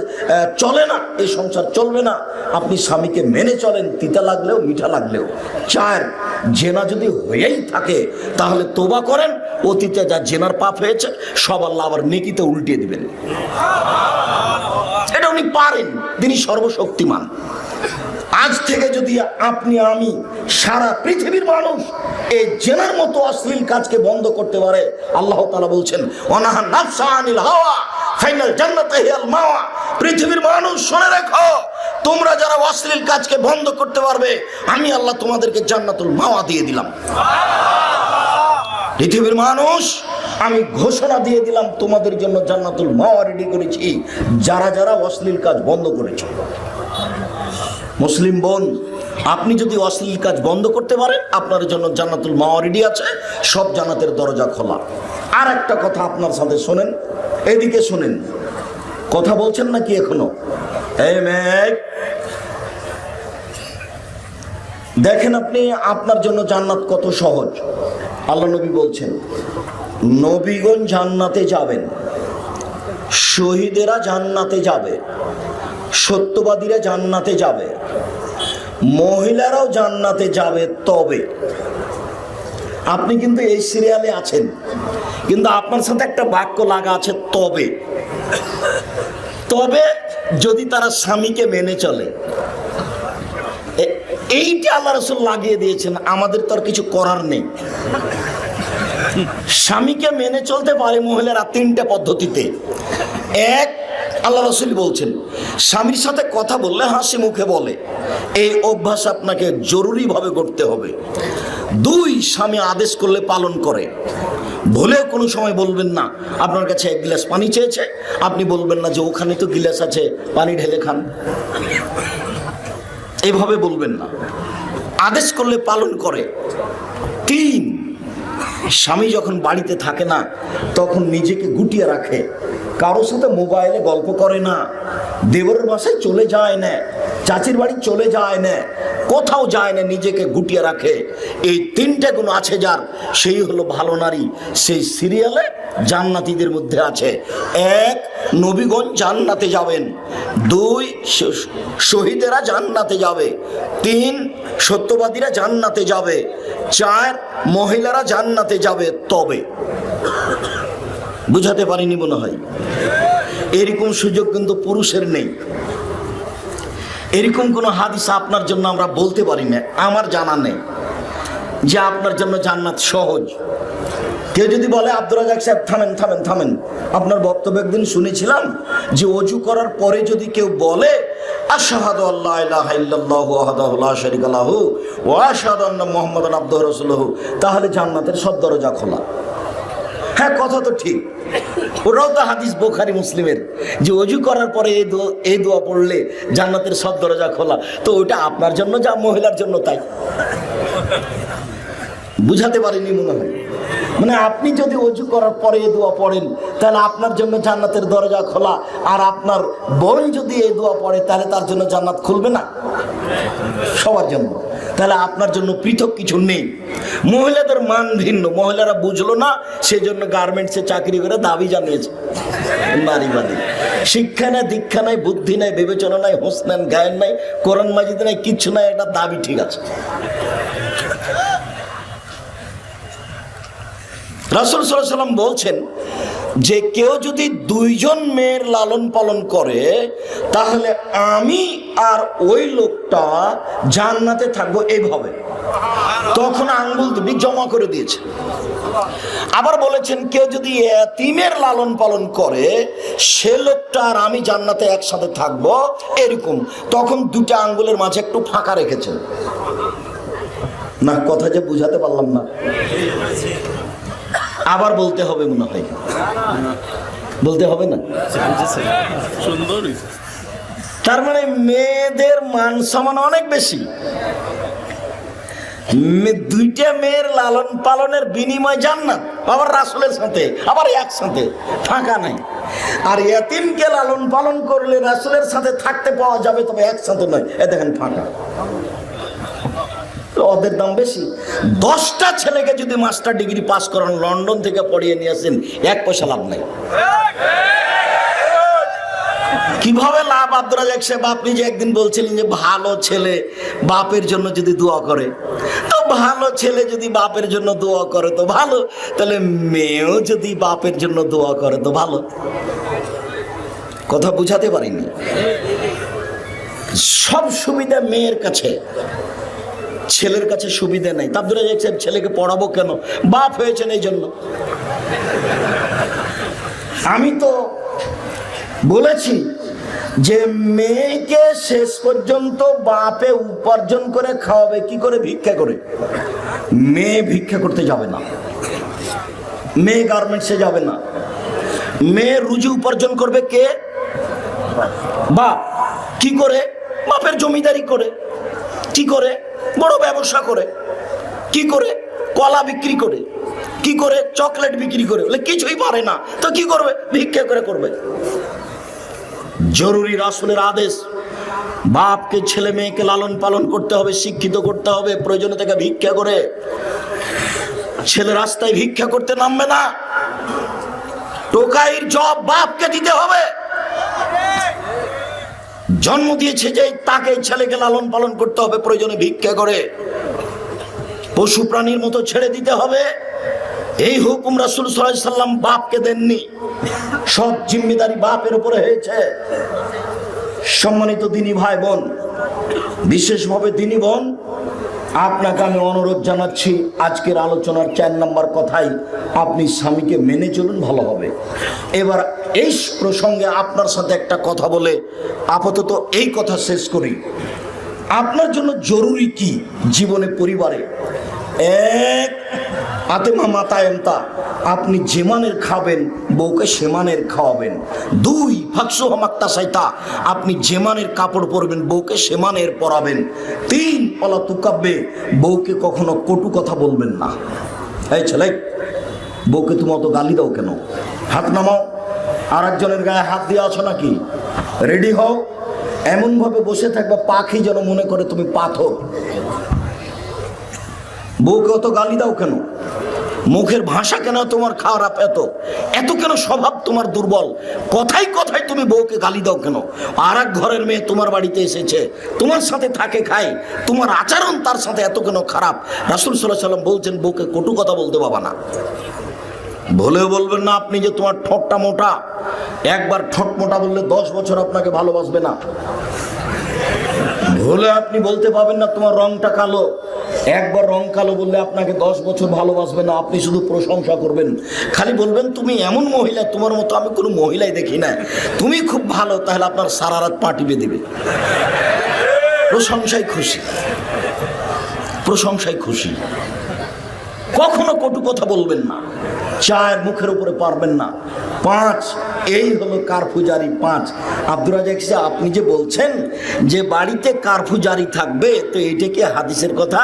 চলে না, এই সংসার চলবে না। আপনি স্বামীকে মেনে চলেন, তিতা লাগলেও মিঠা লাগলেও। 4, জেনা যদি হয়েই থাকে, তাহলে তোবা করেন। অতীতে যা জেনার পাপ হয়েছে সব আল্লাহ আবার নেকিতে উল্টিয়ে দিবেন। এটা উনি পারেন, তিনি সর্বশক্তিমান। আজ থেকে যদি আপনি, আমি, সারা পৃথিবীর মানুষ এই জেনার মতো অশ্লীল কাজকে বন্ধ করতে পারে, আল্লাহ তাআলা বলছেন, ওয়ানাহা নাফসা আনিল হাওয়া ফাইনাল জান্নাতু হিয়াল মাওয়া। পৃথিবীর মানুষ শুনে রাখো, তোমরা যারা অশ্লীল কাজকে বন্ধ করতে পারবে, আমি আল্লাহ তোমাদেরকে জান্নাতুল মাওয়া দিয়ে দিলাম। পৃথিবীর মানুষ, আমি ঘোষণা দিয়ে দিলাম, তোমাদের জন্য জান্নাতুল মাওয়া রেডি করেছি, যারা যারা অশ্লীল কাজ বন্ধ করেছে। মুসলিম বোন, আপনি যদি অশ্লীল কাজ বন্ধ করতে পারেন, আপনার জন্য জান্নাতুল মাওয়া রেডি আছে, সব জান্নাতের দরজা খোলা। আর একটা কথা আপনার সাথে শোনেন, এদিকে শোনেন। কথা বলছেন নাকি এখনো? এই মেয়ে, দেখেন আপনি, আপনার জন্য জান্নাত কত সহজ। আল্লাহ নবী বলছেন, নবীগণ জান্নাতে যাবেন, শহীদেরা জান্নাতে যাবে, সত্যবাদীরা জান্নাতে যাবে, মহিলারাও জান্নাতে যাবে। তবে আপনি কিন্তু এই সিরিয়ালে আছেন, কিন্তু আপনার সাথে একটা বাক্য লাগা আছে, তবে। তবে যদি তারা স্বামীকে মেনে চলে। এইটা আল্লাহ রাসূল লাগিয়ে দিয়েছেন, আমাদের তো আর কিছু করার নেই। স্বামীকে মেনে চলতে পারে মহিলারা 3টে পদ্ধতিতে। 1, আল্লাহ রাসূল বলছেন, স্বামীর সাথে কথা বললে হাসি মুখে বলে, এই অভ্যাস আপনাকে জরুরিভাবে করতে হবে। 2, স্বামী আদেশ করলে পালন করে। ভুলেও কোনো সময় বলবেন না, আপনার কাছে 1 গ্লাস পানি চেয়েছে, আপনি বলবেন না যে ওখানে তো গ্লাস আছে, পানি ঢেলে খান। এইভাবে বলবেন না, আদেশ করলে পালন করে। 3, স্বামী যখন বাড়িতে থাকে না, তখন নিজেকে গুটিয়ে রাখে, কারোর সাথে মোবাইলে গল্প করে না, দেবরের বাসায় চলে যায় না, চাচির বাড়ি চলে যায় না, কোথাও যায় না, নিজেকে গুটিয়ে রাখে। এই 3টে গুণ আছে যার, সেই হলো ভালো নারী। সেই সিরিয়ালে জান্নাতীদের মধ্যে আছে। 1, নবীগণ জান্নাতে যাবেন। 2, শহীদেরা জান্নাতে যাবে। 3, সত্যবাদীরা জান্নাতে যাবে। 4, মহিলারা জান্নাতে যাবে। তবে বুঝাতে পারিনি মনে হয়। এরকম সুযোগ কিন্তু পুরুষের নেই। এরকম কোনো হাদিস আপনার জন্য আমরা বলতে পারি না, আমার জানা নেই যে আপনার জন্য জান্নাত সহজ। কেউ যদি বলে আব্দুর রাজ্জাক সাহেব থামেন থামেন থামেন, আপনার বক্তব্য একদিন শুনেছিলাম যে অজু করার পরে যদি কেউ বলে আশহাদু আল্লা ইলাহা ইল্লাল্লাহু ওয়াহদাহু লা শারীকা লাহু ওয়া আশহাদু আন্না মুহাম্মাদান আবদুহু ওয়া রাসূলুহু, তাহলে জান্নাতের সব দরজা খোলা। হ্যাঁ, কথা তো ঠিক, ওরাও তো হাদিস বুখারী মুসলিমের যে অজু করার পরে এই দোয়া পড়লে জান্নাতের সব দরজা খোলা। তো ওটা আপনার জন্য যা মহিলার জন্য তাই। বুঝাতে পারিনি মনে হয়। মানে আপনি যদি অজু করার পরে এই দোয়া পড়েন তাহলে আপনার জন্য জান্নাতের দরজা খোলা, আর আপনার বোন যদি এই দোয়া পড়ে তাহলে তার জন্য জান্নাত খুলবে না? সবার জন্য। তাহলে আপনার জন্য পৃথক কিছু নেই। মহিলাদের মান ভিন্ন, মহিলারা বুঝলো না, সেজন্য গার্মেন্টসে চাকরি করে দাবি জানিয়েছে। নারীবাদী শিক্ষা নাই, দীক্ষা নাই, বুদ্ধি নাই, বিবেচনা নাই, হোস নাই, গায়ন নাই, কোরআন মাজিদ নাই, কিচ্ছু নাই, এটা দাবি ঠিক আছে। রাসূল সাল্লাল্লাহু আলাইহি ওয়াসাল্লাম বলছেন যে কেউ যদি দুইজন মেয়ের লালন পালন করে তাহলে আমি আর ওই লোকটা জান্নাতে থাকবো এইভাবে। তখন আঙ্গুল দুটি জমা করে দিয়েছে। আবার বলেছেন কেউ যদি এতিমের লালন পালন করে সে লোকটা আর আমি জান্নাতে একসাথে থাকবো এরকম। তখন দুটা আঙ্গুলের মাঝে একটু ফাঁকা রেখেছেন। না, কথা যে বুঝাতে পারলাম না। আবার বলতে হবে মনে হয়, বলতে হবে না? তার মানে মেয়েদের মান সম্মান অনেক বেশি। দুইটা মেয়ের লালন পালনের বিনিময় জান্নাত, আবার রাসূলের সাথে, আবার একসাথে, ফাঁকা নাই। আর এতিমকে লালন পালন করলে রাসূলের সাথে থাকতে পাওয়া যাবে, তবে একসাথে নয়। এ দেখেন ফাঁকা, ওদের দাম বেশি। 10টা ছেলেকে যদি মাস্টার ডিগ্রি পাস করান, লন্ডন থেকে পড়িয়ে নিয়ে আসেন, 1 পয়সা লাভ নাই। কিভাবে লাভ? আব্দুর রাজ্জাক সাহেব, আপনি যে একদিন বলছিলেন যে ভালো ছেলে বাপের জন্য যদি দোয়া করে, তো ভালো ছেলে যদি বাপের জন্য দোয়া করে তো ভালো, তাহলে মেয়েও যদি বাপের জন্য দোয়া করে তো ভালো। কথা বুঝাতে পারিনি। সব সুবিধা মেয়ের কাছে, ছেলের কাছে সুবিধা নাই। আব্দুর রাজ্জাক সাহেব ছেলেকে পড়াবো কেন? বাপ হয়েছেন এই জন্য। আমি তো বলেছি যে মেয়েকে শেষ পর্যন্ত বাপে উপার্জন করে খাওয়াবে। কি করে? ভিক্ষা করে। মেয়ে ভিক্ষা করতে যাবে না, মেয়ে গার্মেন্টসে যাবে না, মেয়ে রুজি উপার্জন করবে কে? বাপ। কি করে? বাপের জমিদারি করে। কি করে? বড় ব্যবসা করে। কি করে? কলা বিক্রি করে। কি করে? চকলেট বিক্রি করে। কিছুই পারে না তো কি করবে? ভিক্ষা করে করবে। জরুরি রাসূলের আদেশ, বাপকে ছেলে মেয়েকে লালন পালন করতে হবে, শিক্ষিত করতে হবে। প্রয়োজনে থেকে ভিক্ষা করে। ছেলে রাস্তায় ভিক্ষা করতে নামবে না, টোকাইয়ের জব বাপকে দিতে হবে। জন্ম দিয়েছে যে তাকে ছেলেকে লালন পালন করতে হবে, প্রয়োজনে ভিক্ষা করে। পশু প্রাণীর মতো ছেড়ে দিতে হবে। এই হুকুম রাসূল সাল্লাল্লাহু আলাইহি সাল্লাম বাপকে দেননি, সব জিম্মেদারি বাপের উপরে হয়েছে। সম্মানিত দিনী ভাই বোন, বিশেষভাবে দিনী বোন, আপনাকে আমি অনুরোধ জানাচ্ছি, আজকের আলোচনার 4 নম্বর কথাই আপনি স্বামীকে মেনে চলুন, ভালো হবে। এবার এই প্রসঙ্গে আপনার সাথে একটা কথা বলে আপাতত এই কথা শেষ করি। আপনার জন্য জরুরি কি জীবনে, পরিবারে? 1, আতেমা মাতায়েমতা, আপনি যে মানের খাবেন বউকে সে মানের খাওয়াবেন। 2, ফাকসুহা মাক্তাসাইতা, আপনি যে মানের কাপড় পরবেন বউকে সে মানের পরাবেন। 3, ওয়ালা তুকাব্বে, বউকে কখনো কটু কথা বলবেন না। এই ছেলে, বউকে তুমি অত গালি দাও কেন? হাত নামাও। আর একজনের গায়ে হাত দিয়ে আছো নাকি? রেডি হও। এমন ভাবে বসে থাকবে পাখি যেন মনে করে তুমি পাথর। বউকে অত গালি দাও কেন? মুখের ভাষা কেন তোমার খারাপ? এত কেন স্বভাব তোমার দুর্বল? কথাই কথাই তুমি বউকে গালি দাও কেন? আর এক ঘরের মেয়ে তোমার বাড়িতে এসেছে, তোমার সাথে থাকে, খায়, তোমার আচরণ তার সাথে এত কেন খারাপ? রাসূল সাল্লাল্লাহু আলাইহি সাল্লাম বলছেন বউকে কটু কথা বলতে পাবা না। ভুলেও বলবেন না আপনি যে তোমার ঠোঁটটা মোটা। একবার ঠোঁট মোটা বললে 10 বছর আপনাকে ভালোবাসবে না। হলে আপনি বলতে পাবেন না তোমার রংটা কালো। একবার রং কালো বললে আপনাকে 10 বছর ভালোবাসবে না, আপনি শুধু প্রশংসা করবেন, খালি বলবেন তুমি এমন মহিলা, তোমার মতো আমি কোনো মহিলাই দেখি না, তুমি খুব ভালো। তাহলে আপনার সারা রাত পা টিপে দেবে। প্রশংসায় খুশি, প্রশংসায় খুশি। কখনো কটু কথা বলবেন না, চায়ের মুখের উপরে পারবেন না। 5, এই হলো কারফিউ জারি। 5, আব্দুর রাজ্জাক সাহেব, আপনি যে বলছেন যে বাড়িতে কারফিউ জারি থাকবে, তো এইটা কি হাদিসের কথা?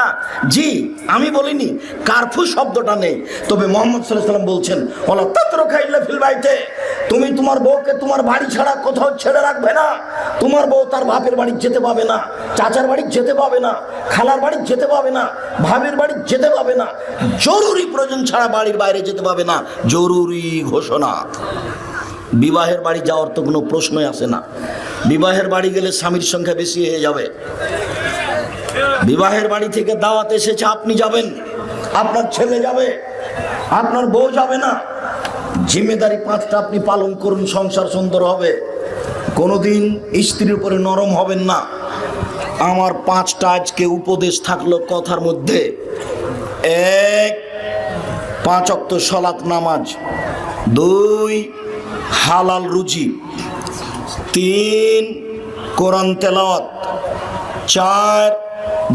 জি, আমি বলিনি, কারফিউ শব্দটা নেই, তবে মুহাম্মদ সাল্লাল্লাহু আলাইহি ওয়াসাল্লাম বলছেন ওয়ালা তাতরুকা ইল্লা ফিল বাইতে, তুমি তোমার বউকে তোমার বাড়ি ছাড়া কোথাও ছেড়ে রাখবে না। তোমার বউ তার বাপের বাড়ি যেতে পাবে না, চাচার বাড়ি যেতে পাবে না, খালার বাড়ি যেতে পাবে না, ভাবির বাড়ি যেতে পাবে না, জরুরি প্রয়োজন ছাড়া বাড়ির বাইরে যেতে পাবে না। জরুরি ঘোষণা। বিবাহের বাড়ি যাওয়ার তো কোনো প্রশ্নই আসে না। বিবাহের বাড়ি গেলে স্বামীর সংখ্যা বেশি হয়ে যাবে। বিবাহের বাড়ি থেকে দাওয়াত এসেছে, আপনি যাবেন, আপনার ছেলে যাবে, আপনার বউ যাবে না। জিম্মেদারি 5টা আপনি পালন করুন, সংসার সুন্দর হবে। কোনোদিন স্ত্রীর উপরে নরম হবেন না। আমার 5টা আজকে উপদেশ থাকলো কথার মধ্যে। 1, 5 ওয়াক্ত সালাত নামাজ। 2, হালাল রুজি। 3, কোরআন তেলাওয়াত। 4,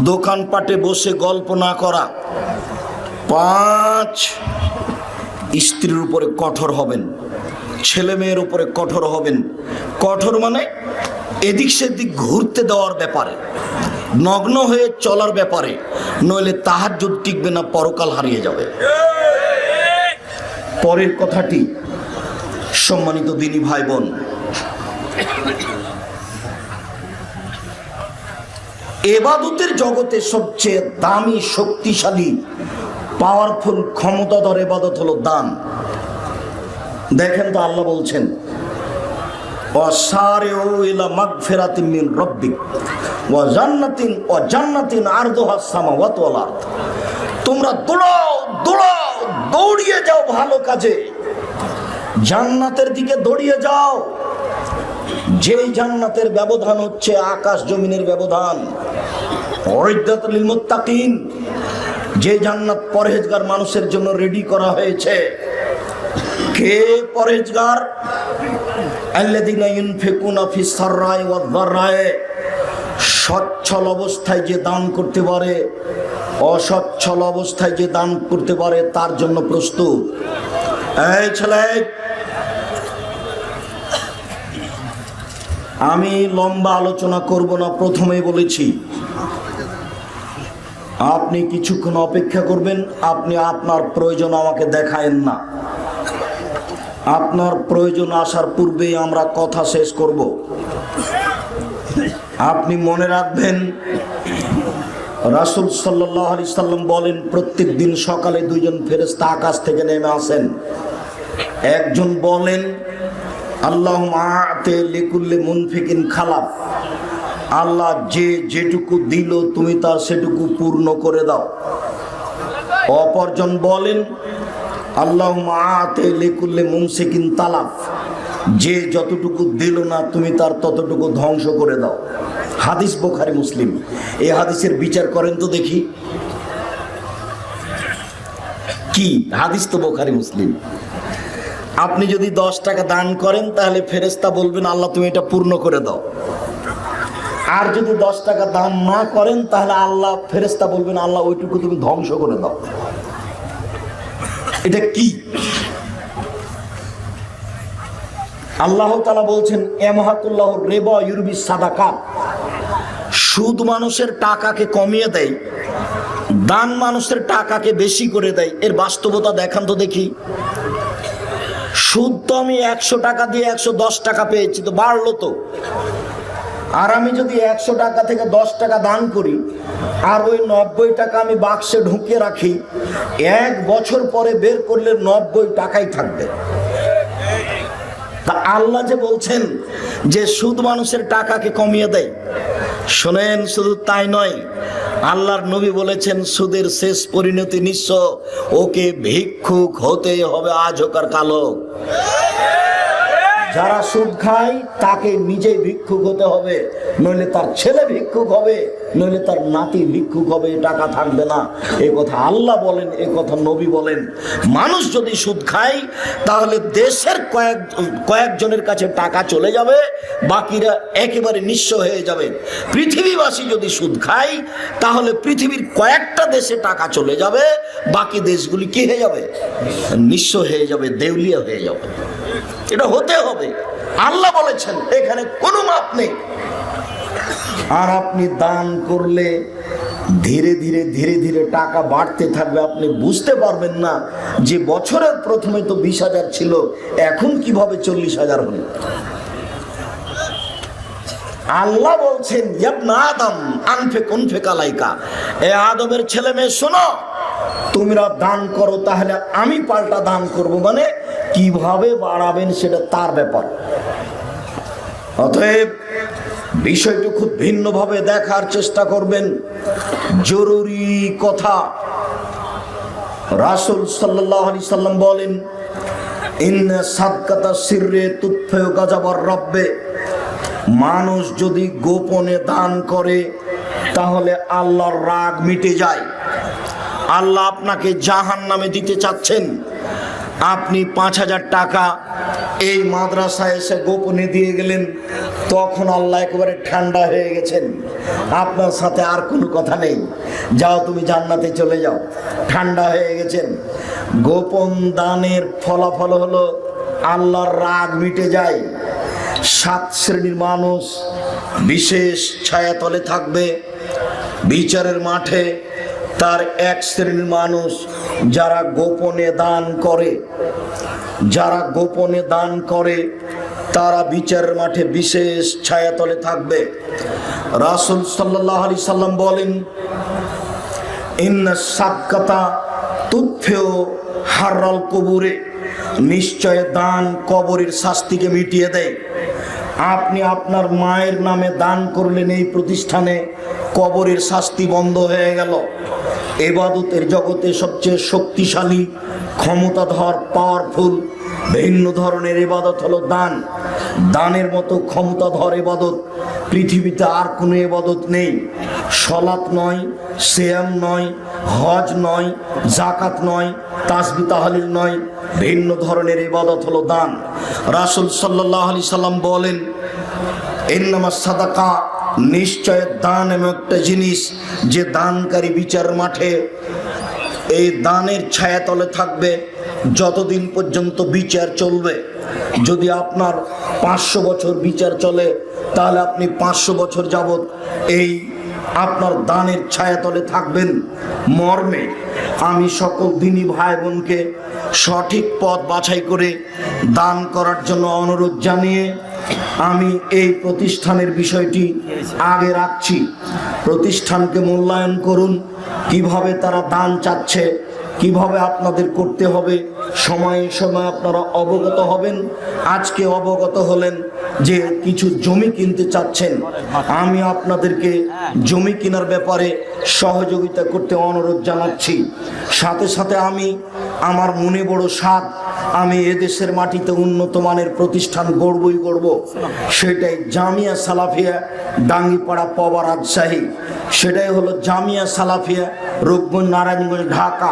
দোকানপাটে বসে গল্প না করা। 5, স্ত্রীর উপরে কঠোর হবেন, ছেলে মেয়ের উপরে কঠোর হবেন। কঠোর মানে এদিক সেদিক ঘুরতে দেওয়ার ব্যাপারে, নগ্ন হয়ে চলার ব্যাপারে, নইলে তাহাজ্জুদ টিকবে না, পরকাল হারিয়ে যাবে। পরের কথাটি, সম্মানিত দিনী ভাই বোন, ইবাদতের জগতে সবচেয়ে দামি, শক্তিশালী, পাওয়ারফুল, ক্ষমতাধর ইবাদত হলো দান। দেখেন তো আল্লাহ বলছেন ওয়াসারিউ ইলা মাগফিরাতিন মিন রাব্বিক ওয়া জান্নাতিন আরদুহা সামাওয়াতু ওয়াল আরদ। তোমরা দৌড়াও, দৌড়াও, দৌড়িয়ে যাও ভালো কাজে, জান্নাতের দিকে দৌড়িয়ে যাও। যেই জান্নাতের ব্যবধান হচ্ছে আকাশ জমিনের ব্যবধান। উইদ্দাতুল লিল মুত্তাকিন, যে জান্নাত পরহেজগার মানুষের জন্য রেডি করা হয়েছে। কে পরহেজগার? আল্লাযীনা ইউনফিকুনা ফিস সাররাই ওয়াদ দাররাই, সচ্ছল অবস্থায় যে দান করতে পারে, অসচ্ছল অবস্থায় যে দান করতে পারে, তার জন্য প্রস্তুত। এই ছেলে, আমি লম্বা আলোচনা করব না, প্রথমেই বলেছি আপনি কিছুক্ষণ অপেক্ষা করবেন। আপনি আপনার প্রয়োজন আমাকে দেখায়েন না, আপনার প্রয়োজন আসার পূর্বেই আমরা কথা শেষ করব। আপনি মনে রাখবেন, রাসূল সাল্লাল্লাহু আলাইহি সাল্লাম বলেন, প্রত্যেক দিন সকালে 2 জন ফেরেশতা আকাশ থেকে নেমে আসেন। একজন বলেন আল্লাহুম্মা আ'তি লিকুল্লি মুনফিকিন খালাফ, আল্লাহ যে যেটুকু দিল তুমি তার সেটুকু পূর্ণ করে দাও। অপরজন বলেন আল্লাহুম্মা আ'তি লিকুল্লি মুমসিকিন তালাফ, যে যতটুকু দিল না তুমি তার ততটুকু ধ্বংস করে দাও। হাদিস বুখারী মুসলিম। এই হাদিসের বিচার করেন তো দেখি। কি হাদিস? তো বুখারী মুসলিম। আপনি যদি 10 টাকা দান করেন, তাহলে ফেরেশতা বলবেন আল্লাহ তুমি এটা পূর্ণ করে দাও। আর যদি 10 টাকা দান না করেন, তাহলে আল্লাহ, ফেরেশতা বলবেন আল্লাহ ওইটুকু তুমি ধ্বংস করে দাও। এটা কি? আল্লাহ তাআলা বলছেন ইয়ামহাকুল্লাহু রিবা ইউরবি সাদাকাত, সুদ মানুষের টাকাকে কমিয়ে দেয়, দান মানুষের টাকাকে বেশি করে দেয়। এর বাস্তবতা দেখান তো দেখি। সুদ তো আমি 100 টাকা দিয়ে 110 টাকা পেয়েছি, তো বাড়লো তো। আর আমি যদি 100 টাকা থেকে 10 টাকা দান করি, আর ওই 90 টাকা আমি বাক্সে ঢুকিয়ে রাখি, 1 বছর পরে বের করলে 90 টাকাই থাকবে। তা আল্লাহ যে বলছেন যে সুদ মানুষের টাকাকে কমিয়ে দেয়, শোনেন, শুধু তাই নয়, আল্লাহর নবী বলেছেন সুদের শেষ পরিণতি নিঃস্ব, ওকে ভিক্ষুক হতে হবে, আজ হোক আর কাল হোক। যারা সুদ খায় তাকে নিজেই ভিক্ষুক হতে হবে, নইলে তার ছেলে ভিক্ষুক হবে, নইলে তার নাতি ভিক্ষুক হবে, টাকা থাকবে না। এ কথা আল্লাহ বলেন, এ কথা নবী বলেন। মানুষ যদি সুদ খায় তাহলে দেশের কয়েকজনের কাছে টাকা চলে যাবে, বাকিরা একেবারে নিঃস্ব হয়ে যাবে। পৃথিবীবাসী যদি সুদ খায় তাহলে পৃথিবীর কয়েকটা দেশে টাকা চলে যাবে, বাকি দেশগুলি কি হয়ে যাবে? নিঃস্ব হয়ে যাবে, দেউলিয়া হয়ে যাবে। এটা হতে হবে, আল্লাহ বলেছেন, এখানে কোনো মাপ নেই। আর আপনি দান করলে ধীরে ধীরে ধীরে ধীরে টাকা বাড়তে থাকবে, আপনি বুঝতে পারবেন না যে বছরের প্রথমে তো 20,000 ছিল, এখন কিভাবে 40,000 হল। আল্লাহ বলছেন, ইবনা আদম আনফিক উনফিক আলাইকা, এ আদমের ছেলে মেয়ে শোনো, তোমরা দান করো তাহলে আমি পাল্টা দান করব। মানে কিভাবে বাড়াবেন সেটা তার ব্যাপার। অতএব বিষয়টি খুব ভিন্নভাবে দেখার চেষ্টা করবেন। জরুরি কথা, রাসূল সাল্লাল্লাহু আলাইহি সাল্লাম বলেন, ইন্না সাদকাতা সিররে তুতফিউ গাযাবার রাব্বে, মানুষ যদি গোপনে দান করে তাহলে আল্লাহর রাগ মিটে যায়। আল্লাহ আপনাকে জাহান্নামে দিতে চাচ্ছেন, আপনি 5,000 টাকা এই মাদ্রাসায় এসে গোপনে দিয়ে গেলেন, তখন আল্লাহ একেবারে ঠান্ডা হয়ে গেছেন, আপনার সাথে আর কোনো কথা নেই, যাও তুমি জান্নাতে চলে যাও, ঠান্ডা হয়ে গেছেন। গোপন দানের ফলাফল হলো আল্লাহর রাগ মিটে যায়। 7 শ্রেণীর মানুষ বিশেষ ছায়াতলে থাকবে বিচারের মাঠে। তার 1 শ্রেণীর মানুষ যারা গোপনে দান করে, যারা গোপনে দান করে তারা বিচারের মাঠে বিশেষ ছায়াতলে থাকবে। রাসূল সাল্লাল্লাহু আলাইহি সাল্লাম বলেন, ইন্না সাদকাতা তুতফিউ হাররাল কুবুরে, নিশ্চয় দান কবরের শাস্তিকে মিটিয়ে দেয়। আপনি আপনার মায়ের নামে দান করলেন, এই প্রতিষ্ঠানে কবরের শাস্তি বন্ধ হয়ে গেল। ইবাদতের জগতে সবচেয়ে শক্তিশালী, ক্ষমতাধর, পাওয়ারফুল ভিন্ন ধরনের ইবাদত হলো দান। দানের মতো ক্ষমতাধর ইবাদত পৃথিবীতে আর কোনো ইবাদত নেই। সালাত নয়, সিয়াম নয়, হজ নয়, যাকাত নয়, তাসবিহ তাহলিল নয়, ভিন্ন ধরনের ইবাদত হলো দান। রাসূল সাল্লাল্লাহু আলাইহি সাল্লাম বলেন, ইন্নামাস সাদাকা, নিশ্চয় দান এমন একটা জিনিস যে দানকারী বিচার মাঠে এই দানের ছায়াতলে থাকবে যতদিন পর্যন্ত বিচার চলবে। যদি আপনার 500 বছর বিচার চলে তাহলে আপনি 500 বছর যাবত এই আপনার দানের ছায়াতলে থাকবেন। মর্মে আমি সকল দিনী ভাই বোনকে সঠিক পথ বাছাই করে দান করার জন্য অনুরোধ জানিয়ে আমি এই প্রতিষ্ঠানের বিষয়টি আগে রাখছি। প্রতিষ্ঠানকে মূল্যায়ন করুন, কিভাবে তারা দান চাচ্ছে, কিভাবে আপনাদের করতে হবে, সময়ে সময়ে আপনারা অবগত হবেন। আজকে অবগত হলেন যে কিছু জমি কিনতে চাচ্ছেন, আমি আপনাদেরকে জমি কেনার ব্যাপারে সহযোগিতা করতে অনুরোধ জানাচ্ছি। সাথে সাথে আমি আমার মনে বড় সাধ, আমি এদেশের মাটিতে উন্নত মানের প্রতিষ্ঠান গড়বই গড়ব। সেটাই জামিয়া সালাফিয়া ডাঙ্গিপাড়া পবা রাজশাহী, সেটাই হলো জামিয়া সালাফিয়া রূপগঞ্জ নারায়ণগঞ্জ ঢাকা,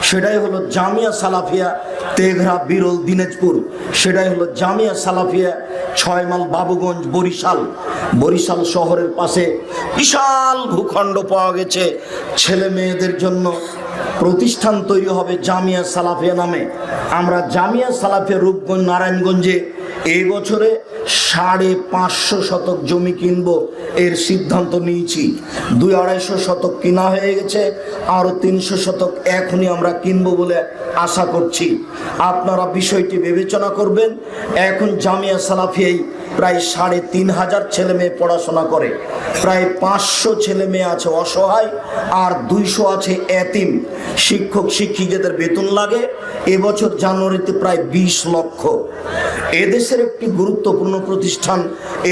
সেটাই হলো জামিয়া সালাফিয়া তেঘরা বিরল দিনাজপুর, সেটাই হলো জামিয়া সালাফিয়া 6 মাইল বাবুগঞ্জ বরিশাল। বরিশাল শহরের পাশে বিশাল ভূখণ্ড পাওয়া গেছে, ছেলে মেয়েদের জন্য প্রতিষ্ঠান তৈরি হবে জামিয়া সালাফিয়া নামে। আমরা জামিয়া সালাফিয়া রূপগঞ্জ নারায়ণগঞ্জে এই বছরে 550 শতক জমি কিনবো এর সিদ্ধান্ত নিয়েছি। 200-250 শতক কিনা হয়ে গেছে, আরও 300 শতক এখনই আমরা কিনবো বলে আশা করছি। আপনারা বিষয়টি বিবেচনা করবেন। এখন জামিয়া সালাফিয়ায় প্রায় 3,500 ছেলে মেয়ে পড়াশোনা করে, প্রায় 500 ছেলে মেয়ে আছে অসহায়, আর 200 আছে এতিম। শিক্ষক শিক্ষিকাদের বেতন লাগে এবছর জানুয়ারিতে প্রায় 20 লক্ষ। এদেশের একটি গুরুত্বপূর্ণ প্রতিষ্ঠান,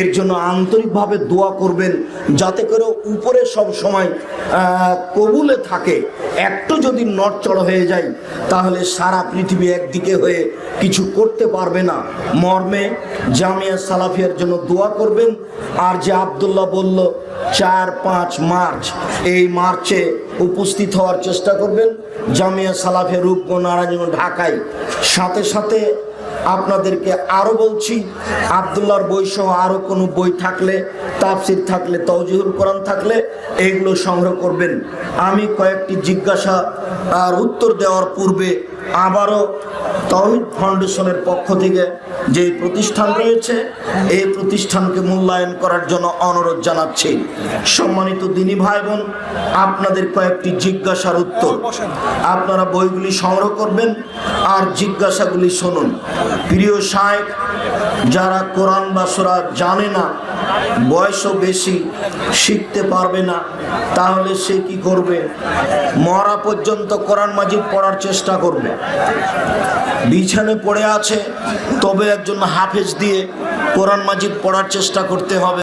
এর জন্য আন্তরিকভাবে দোয়া করবেন যাতে করে উপরে সব সময় কবুলে থাকে। একটু যদি নড়চড় হয়ে যায় তাহলে সারা পৃথিবী একদিকে হয়ে কিছু করতে পারবে না মর্মে জামিয়া সালাফিয়ার জন্য দোয়া করবেন। আর যে আব্দুল্লাহ বলল 4-5 মার্চ, এই মার্চে উপস্থিত হওয়ার চেষ্টা করবেন জামিয়া সালাফিয়া রূপগঞ্জ ঢাকায়। সাথে সাথে আপনাদেরকে আরো বলছি, আব্দুল্লাহর বই সহ আরো কোনো বই থাকলে, তাফসির থাকলে, তাওজিহুল কোরআন থাকলে এগুলো সংগ্রহ করবেন। আমি কয়েকটি জিজ্ঞাসা আর উত্তর দেওয়ার পূর্বে আবারও তাওহীদ ফাউন্ডেশনের পক্ষ থেকে যে প্রতিষ্ঠান রয়েছে এই প্রতিষ্ঠানকে মূল্যায়ন করার জন্য অনুরোধ জানাচ্ছি। সম্মানিত দিনী ভাই বোন, আপনাদের কয়েকটি জিজ্ঞাসার উত্তর আপনারা বইগুলি সংগ্রহ করবেন আর জিজ্ঞাসাগুলি শুনুন। প্রিয় শায়েখ, যারা কোরআন বা সূরা জানে না, বয়সও বেশি, শিখতে পারবে না, তাহলে সে কি করবে? মরা পর্যন্ত কোরআন মাজিদ পড়ার চেষ্টা করবে। বিছানে পড়ে আছে তবে একজন হাফেজ দিয়ে কোরআন মাজিদ পড়ার চেষ্টা করতে হবে।